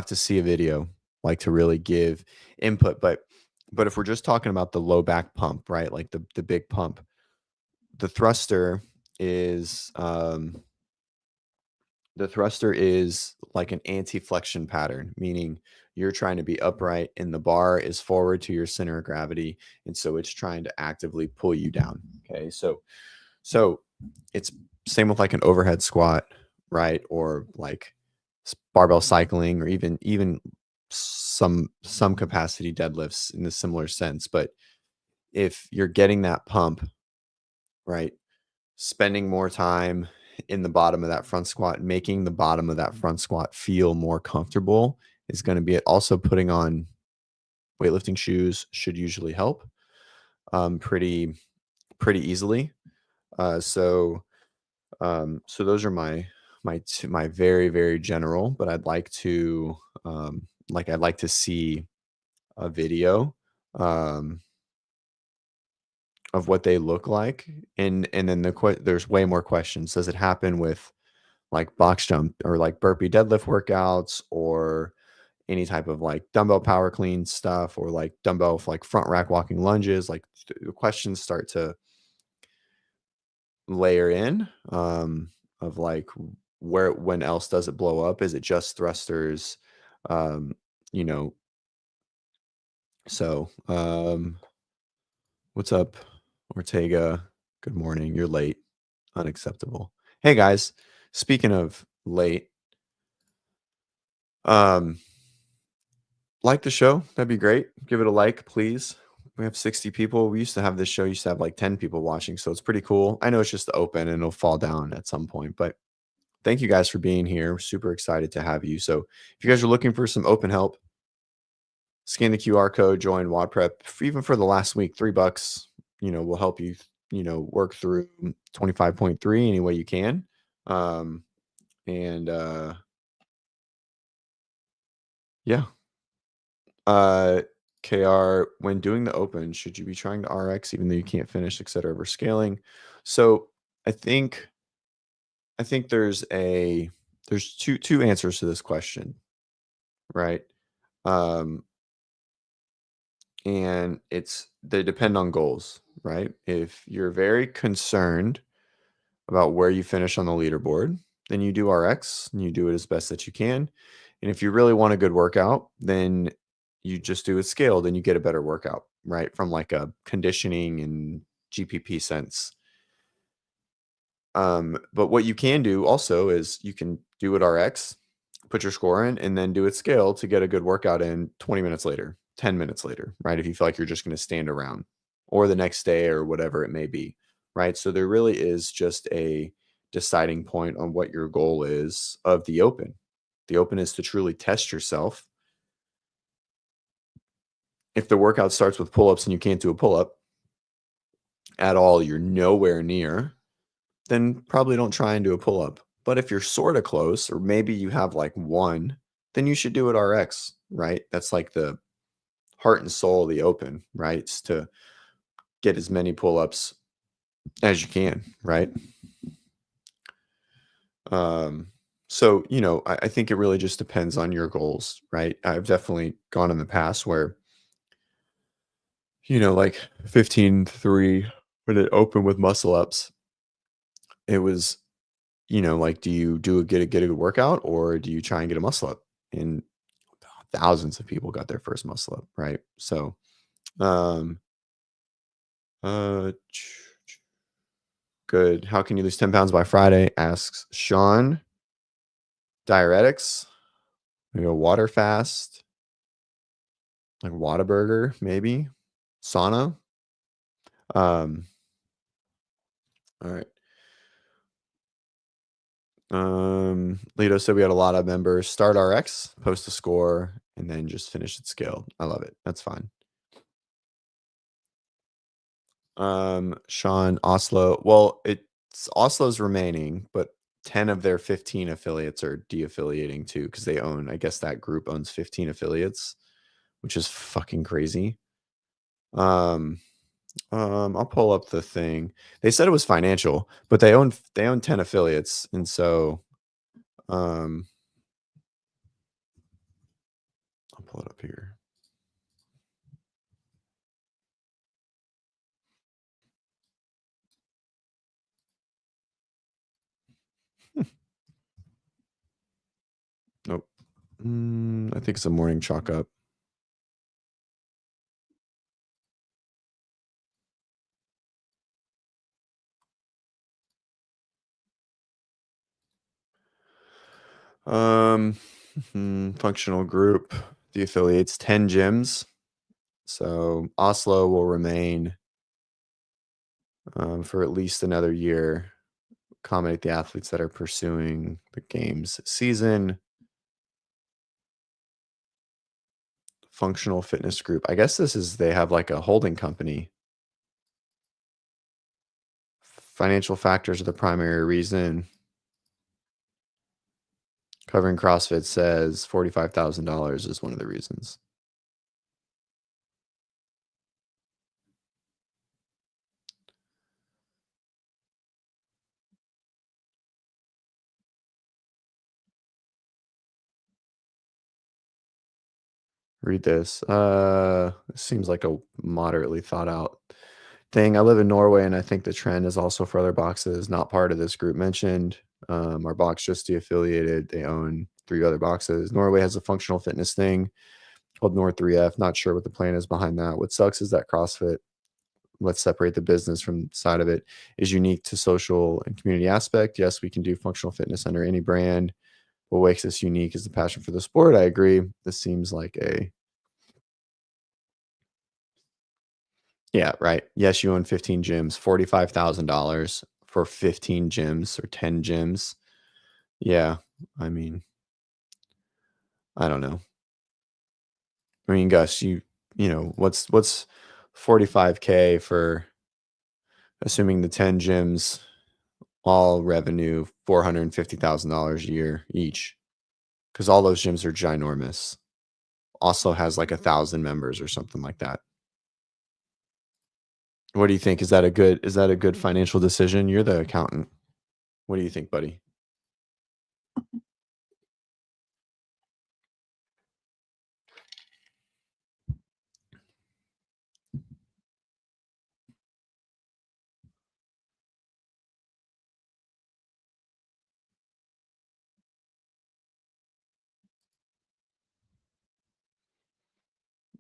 to see a video like to really give input, but if we're just talking about the low back pump, right? Like the big pump, the thruster is like an anti-flexion pattern, meaning you're trying to be upright and the bar is forward to your center of gravity, and so it's trying to actively pull you down. Okay, so it's same with like an overhead squat, right? Or like barbell cycling, or even some capacity deadlifts in a similar sense. But if you're getting that pump, right, spending more time in the bottom of that front squat, making the bottom of that front squat feel more comfortable is going to be it. Also, putting on weightlifting shoes should usually help pretty easily. So those are my very, very general, but I'd like to see a video of what they look like, and then there's way more questions. Does it happen with like box jump or like burpee deadlift workouts, or any type of like dumbbell power clean stuff, or like dumbbell like front rack walking lunges? Like the questions start to layer in of like when else does it blow up? Is it just thrusters? um you know so what's up, Ortega? Good morning. You're late. Unacceptable. Hey guys, speaking of late, like the show, that'd be great. Give it a like, please. We have 60 people. We used to have this show, used to have like 10 people watching, so it's pretty cool. I know it's just open and it'll fall down at some point, but thank you guys for being here. We're super excited to have you. So if you guys are looking for some open help, scan the QR code, join WODprep. Even for the last week, $3, will help you, work through 25.3 any way you can. And yeah. KR, when doing the open, should you be trying to RX even though you can't finish, etc., over scaling? So I think there's two answers to this question, right? And they depend on goals, right? If you're very concerned about where you finish on the leaderboard, then you do RX and you do it as best that you can. And if you really want a good workout, then you just do it scaled and you get a better workout, right? From like a conditioning and GPP sense. But what you can do also is you can do it RX, put your score in, and then do it scale to get a good workout in 20 minutes later, 10 minutes later, right? If you feel like you're just going to stand around, or the next day, or whatever it may be, right? So there really is just a deciding point on what your goal is of the open. The open is to truly test yourself. If the workout starts with pull-ups and you can't do a pull-up at all, you're nowhere near, then probably don't try and do a pull-up. But if you're sort of close, or maybe you have like one, then you should do it RX, right? That's like the heart and soul of the open, right? It's to get as many pull-ups as you can, right? So, I think it really just depends on your goals, right? I've definitely gone in the past where, like 15-3, when it opened with muscle ups, it was, like, do you get a good workout, or do you try and get a muscle up? And thousands of people got their first muscle up, right? So, uh, good. How can you lose 10 pounds by Friday? Asks Sean. Diuretics. Maybe a water fast. Like Whataburger, maybe. Sauna. All right. Lito said we had a lot of members. Start RX, post a score, and then just finish it scaled. I love it. That's fine. Sean, Oslo. Well, it's Oslo's remaining, but 10 of their 15 affiliates are de-affiliating too, because they own, I guess that group owns 15 affiliates, which is fucking crazy. I'll pull up the thing. They said it was financial, but they own 10 affiliates, and so I'll pull it up here. Nope. I think it's a morning chalk up. Functional group, the affiliates, 10 gyms. So Oslo will remain for at least another year. Accommodate the athletes that are pursuing the games season. Functional fitness group. I guess they have like a holding company. Financial factors are the primary reason. Covering CrossFit says $45,000 is one of the reasons. Read this. This seems like a moderately thought out thing. I live in Norway, and I think the trend is also for other boxes, not part of this group mentioned. Our box just de-affiliated. They own 3 other boxes. Norway has a functional fitness thing called Nord 3F. Not sure what the plan is behind that. What sucks is that CrossFit, let's separate the business from the side of it, is unique to social and community aspect. Yes, we can do functional fitness under any brand. What makes us unique is the passion for the sport. I agree. This seems like yeah, right. Yes, you own 15 gyms, $45,000 for 15 gyms or 10 gyms. Yeah, I mean, I don't know. I mean, Gus, you know, what's 45K for assuming the 10 gyms, all revenue $450,000 a year each, because all those gyms are ginormous. Also has like 1,000 members or something like that. What do you think? Is that a good financial decision? You're the accountant. What do you think, buddy?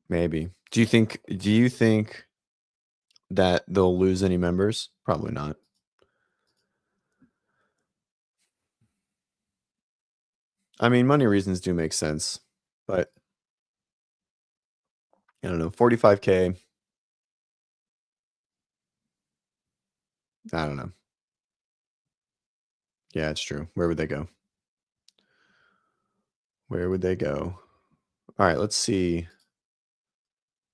Maybe. Do you think that they'll lose any members? Probably not. I mean, money reasons do make sense, but I don't know. 45K. I don't know. Yeah, it's true. Where would they go? Where would they go? All right, let's see.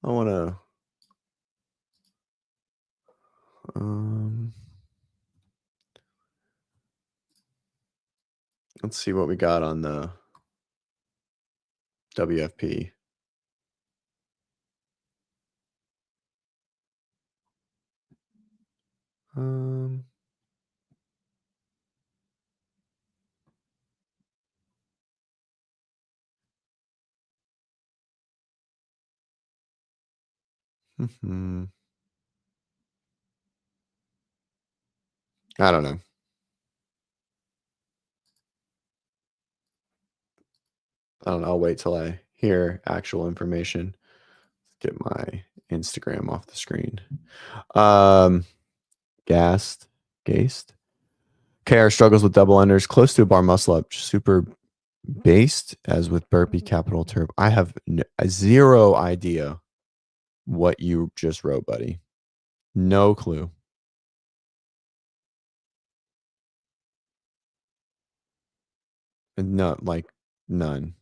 I want to let's see what we got on the WFP. I don't know. I don't know. I'll wait till I hear actual information. Get my Instagram off the screen. Gast. KR struggles with double unders, close to a bar muscle up, super based as with burpee capital turb. I have zero idea what you just wrote, buddy. No clue. No, like none.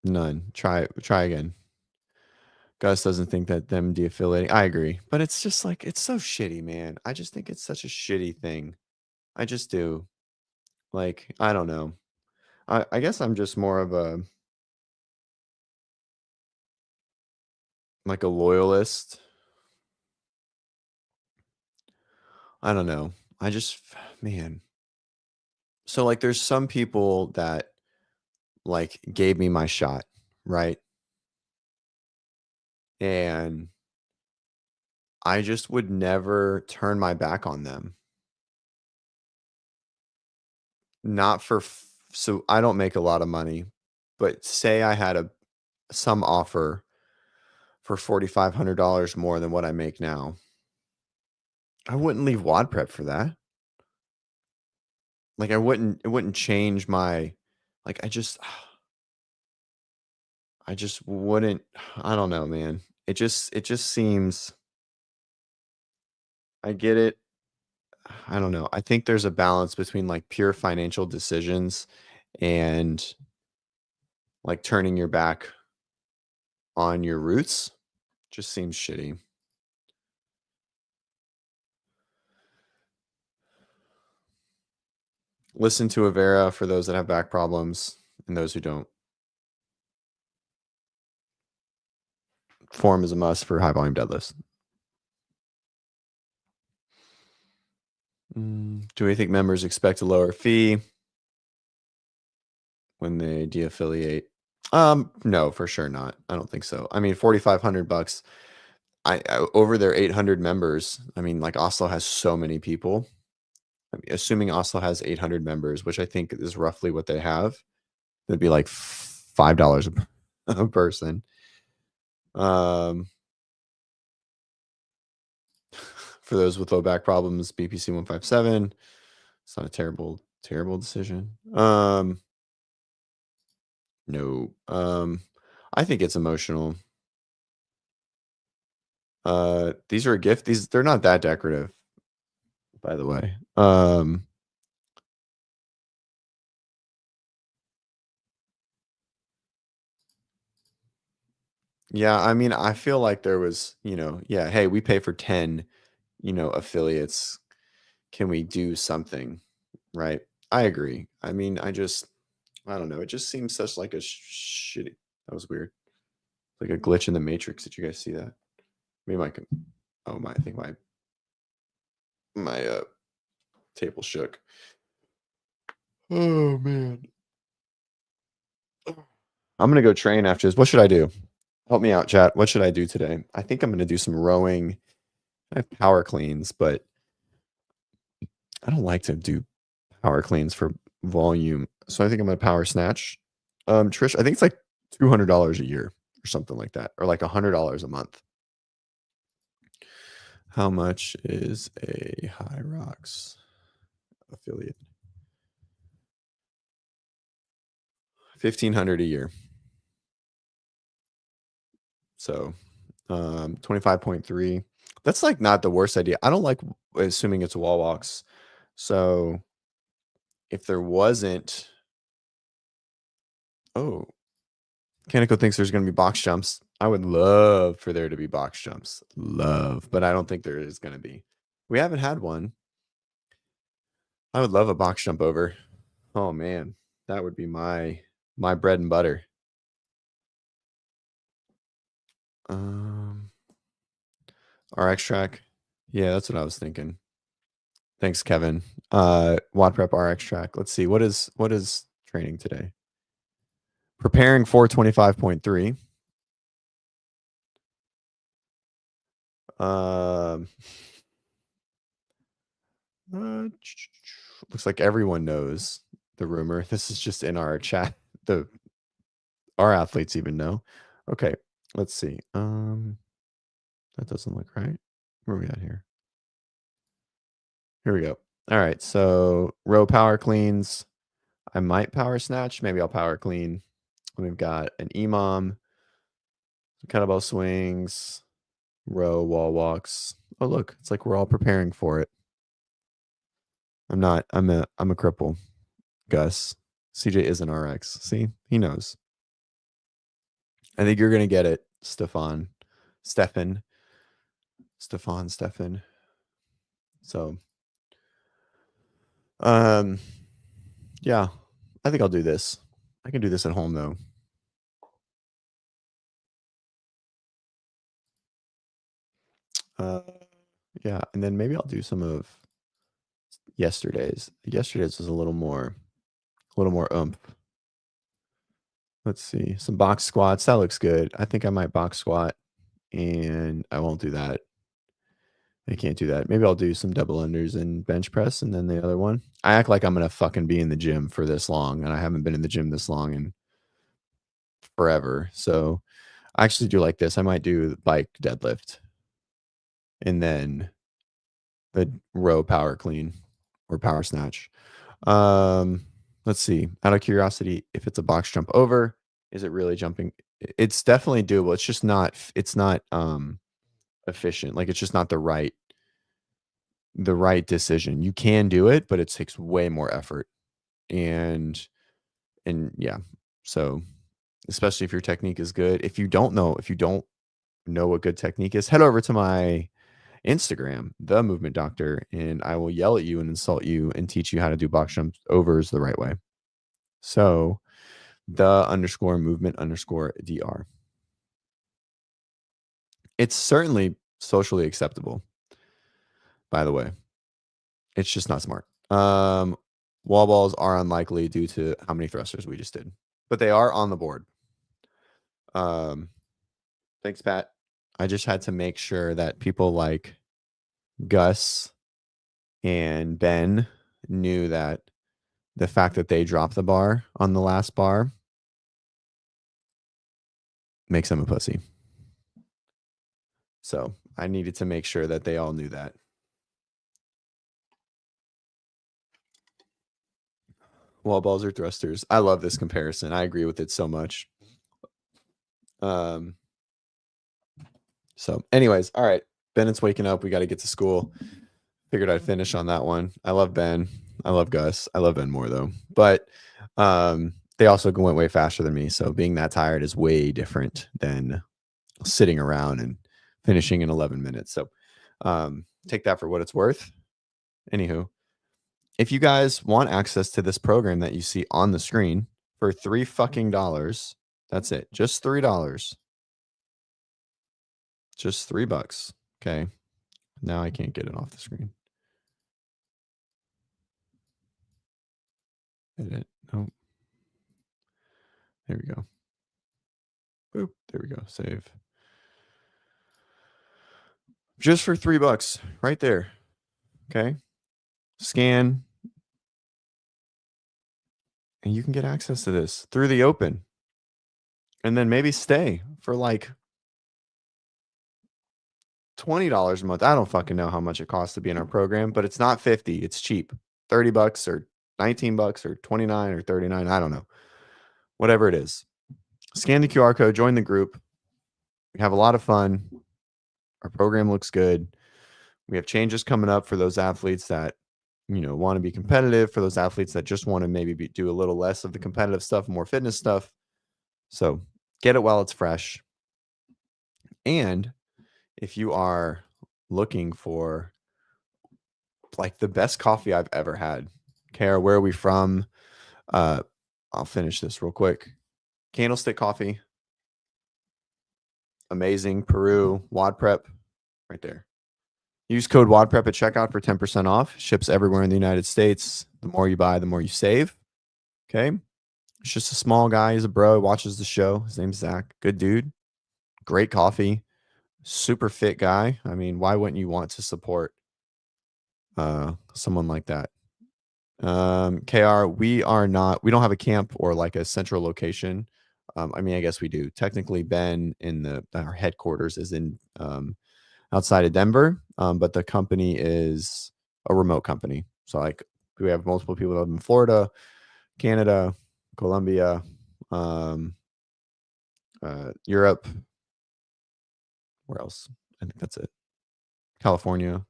None. Try again. Gus doesn't think that them de-affiliating. I agree, but it's just like, it's so shitty, man. I just think it's such a shitty thing. I just do. Like, I don't know. I guess I'm just more of a loyalist. I don't know. I just, man. So like, there's some people that like gave me my shot, right? And I just would never turn my back on them. Not for, so I don't make a lot of money, but say I had some offer for $4,500 more than what I make now. I wouldn't leave WODprep for that. Like it wouldn't change my, like, I just wouldn't, I don't know, man. it just seems, I get it. I don't know. I think there's a balance between like pure financial decisions and like turning your back on your roots. Just seems shitty. Listen to Avera for those that have back problems and those who don't. Form is a must for high volume deadlifts. Do we think members expect a lower fee when they de-affiliate? No, for sure not. I don't think so. I mean, $4,500. I over their 800 members. I mean, like Oslo has so many people. I mean, assuming Oslo has 800 members, which I think is roughly what they have, it'd be like $5 a person. For those with low back problems, BPC 157. It's not a terrible decision. No. I think it's emotional. These are a gift. They're not that decorative, by the way. Yeah, I mean, I feel like there was, yeah, hey, we pay for 10, affiliates. Can we do something? Right? I agree. I mean, I don't know. It just seems such like a shitty. That was weird. Like a glitch in the matrix. Did you guys see that? Maybe I think my table shook. Oh man. I'm gonna go train after this. What should I do? Help me out, chat. What should I do today? I think I'm gonna do some rowing. I have power cleans, but I don't like to do power cleans for volume. So I think I'm gonna power snatch. Trish, I think it's like $200 a year or something like that, or like $100 a month. How much is a High Rocks affiliate? $1,500 a year. So 25.3. That's like not the worst idea. I don't like assuming it's wall walks. So if there wasn't, Kaneko thinks there's going to be box jumps. I would love for there to be box jumps. Love, but I don't think there is going to be. We haven't had one. I would love a box jump over. Oh man, that would be my bread and butter. RX track. Yeah, that's what I was thinking. Thanks, Kevin. WODprep RX track. Let's see. What is training today? Preparing for 25.3. Looks like everyone knows the rumor. This is just in our chat. Our athletes even know. Okay, let's see. That doesn't look right. Where are we at here? Here we go. All right, so row power cleans. I might power snatch. Maybe I'll power clean. We've got an EMOM, kettlebell swings, row wall walks. Oh, look, it's like we're all preparing for it. I'm not. I'm a cripple. Gus. CJ is an RX. See, he knows. I think you're gonna get it, Stefan. So, yeah, I think I'll do this. I can do this at home though. Yeah, and then maybe I'll do some of yesterday's. Yesterday's was a little more oomph. Let's see, some box squats. That looks good. I think I might box squat, and I won't do that. I can't do that. Maybe I'll do some double unders and bench press, and then the other one. I act like I'm gonna fucking be in the gym for this long, and I haven't been in the gym this long in forever. So I actually do like this. I might do bike deadlift, and then the row power clean or power snatch. Let's see. Out of curiosity, if it's a box jump over, is it really jumping? it's definitely doable. It's just not efficient. Like, it's just not the right decision. You can do it, but it takes way more effort. And yeah. So especially if your technique is good. If you don't know what good technique is, head over to my Instagram, The Movement Doctor, and I will yell at you and insult you and teach you how to do box jump overs the right way. So _movement_dr. It's certainly socially acceptable, by the way. It's just not smart. Wall balls are unlikely due to how many thrusters we just did, but they are on the board. Thanks, Pat. I just had to make sure that people like Gus and Ben knew that the fact that they dropped the bar on the last bar makes them a pussy. So I needed to make sure that they all knew that. Wall balls or thrusters. I love this comparison. I agree with it so much. So anyways, all right. Bennett's waking up. We got to get to school. Figured I'd finish on that one. I love Ben. I love Gus. I love Ben more though. But they also went way faster than me. So being that tired is way different than sitting around and finishing in 11 minutes. So take that for what it's worth. Anywho, if you guys want access to this program that you see on the screen for $3 fucking, that's it. Just $3. Just $3. Okay. Now I can't get it off the screen. Edit. Nope. There we go. Boop. There we go. Save. Just for $3 right there. Okay. Scan. And you can get access to this through the open. And then maybe stay for like $20 a month. I don't fucking know how much it costs to be in our program, but it's not 50. It's cheap. $30 or $19 or 29 or 39. I don't know. Whatever it is. Scan the QR code, join the group. We have a lot of fun. Our program looks good. We have changes coming up for those athletes that, want to be competitive, for those athletes that just want to maybe do a little less of the competitive stuff, more fitness stuff. So get it while it's fresh. And if you are looking for like the best coffee I've ever had, Kara, where are we from? I'll finish this real quick. Candlestick Coffee. Amazing. Peru. WODprep. Right there. Use code WODprep at checkout for 10% off. Ships everywhere in the United States. The more you buy, the more you save. Okay. It's just a small guy. He's a bro. He watches the show. His name's Zach. Good dude. Great coffee. Super fit guy. I mean, why wouldn't you want to support someone like that? KR, we don't have a camp or like a central location. I mean, I guess we do. Technically, Ben our headquarters is in outside of Denver, but the company is a remote company. So like we have multiple people that live in Florida, Canada, Colombia, Europe. Where else? I think that's it. California,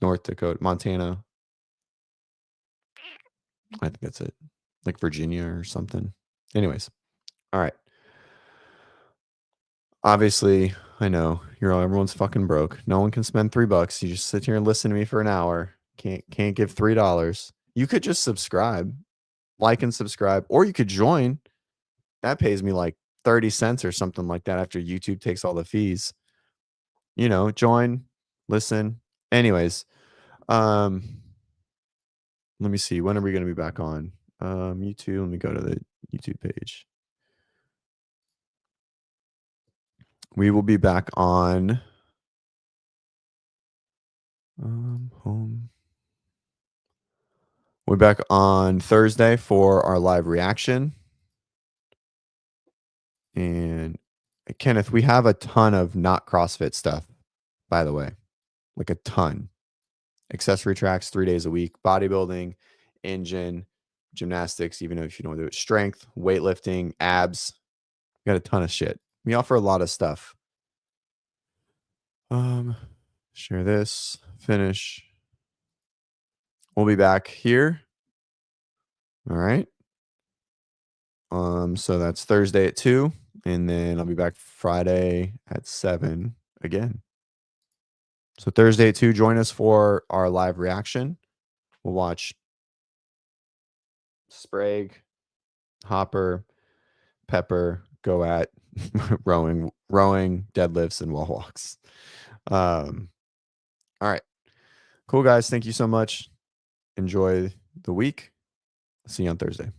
North Dakota, Montana. I think that's it. Like Virginia or something. Anyways. All right. Obviously, I know everyone's fucking broke. No one can spend $3. You just sit here and listen to me for an hour. Can't give $3. You could just subscribe, like and subscribe, or you could join. That pays me like 30 cents or something like that after YouTube takes all the fees. Join, listen. Anyways, let me see. When are we going to be back on? YouTube. Let me go to the YouTube page. We will be back on home. We're back on Thursday for our live reaction. And Kenneth, we have a ton of not CrossFit stuff, by the way. Like a ton. Accessory tracks 3 days a week, bodybuilding, engine, gymnastics, even if you don't do it, strength, weightlifting, abs, We got a ton of shit. We offer a lot of stuff. Share this, finish. We'll be back here. All right. So that's Thursday at 2, and then I'll be back Friday at 7 again. So Thursday at 2, join us for our live reaction. We'll watch Sprague, Hopper, Pepper go at rowing, deadlifts, and wall walks. All right. Cool, guys. Thank you so much. Enjoy the week. See you on Thursday.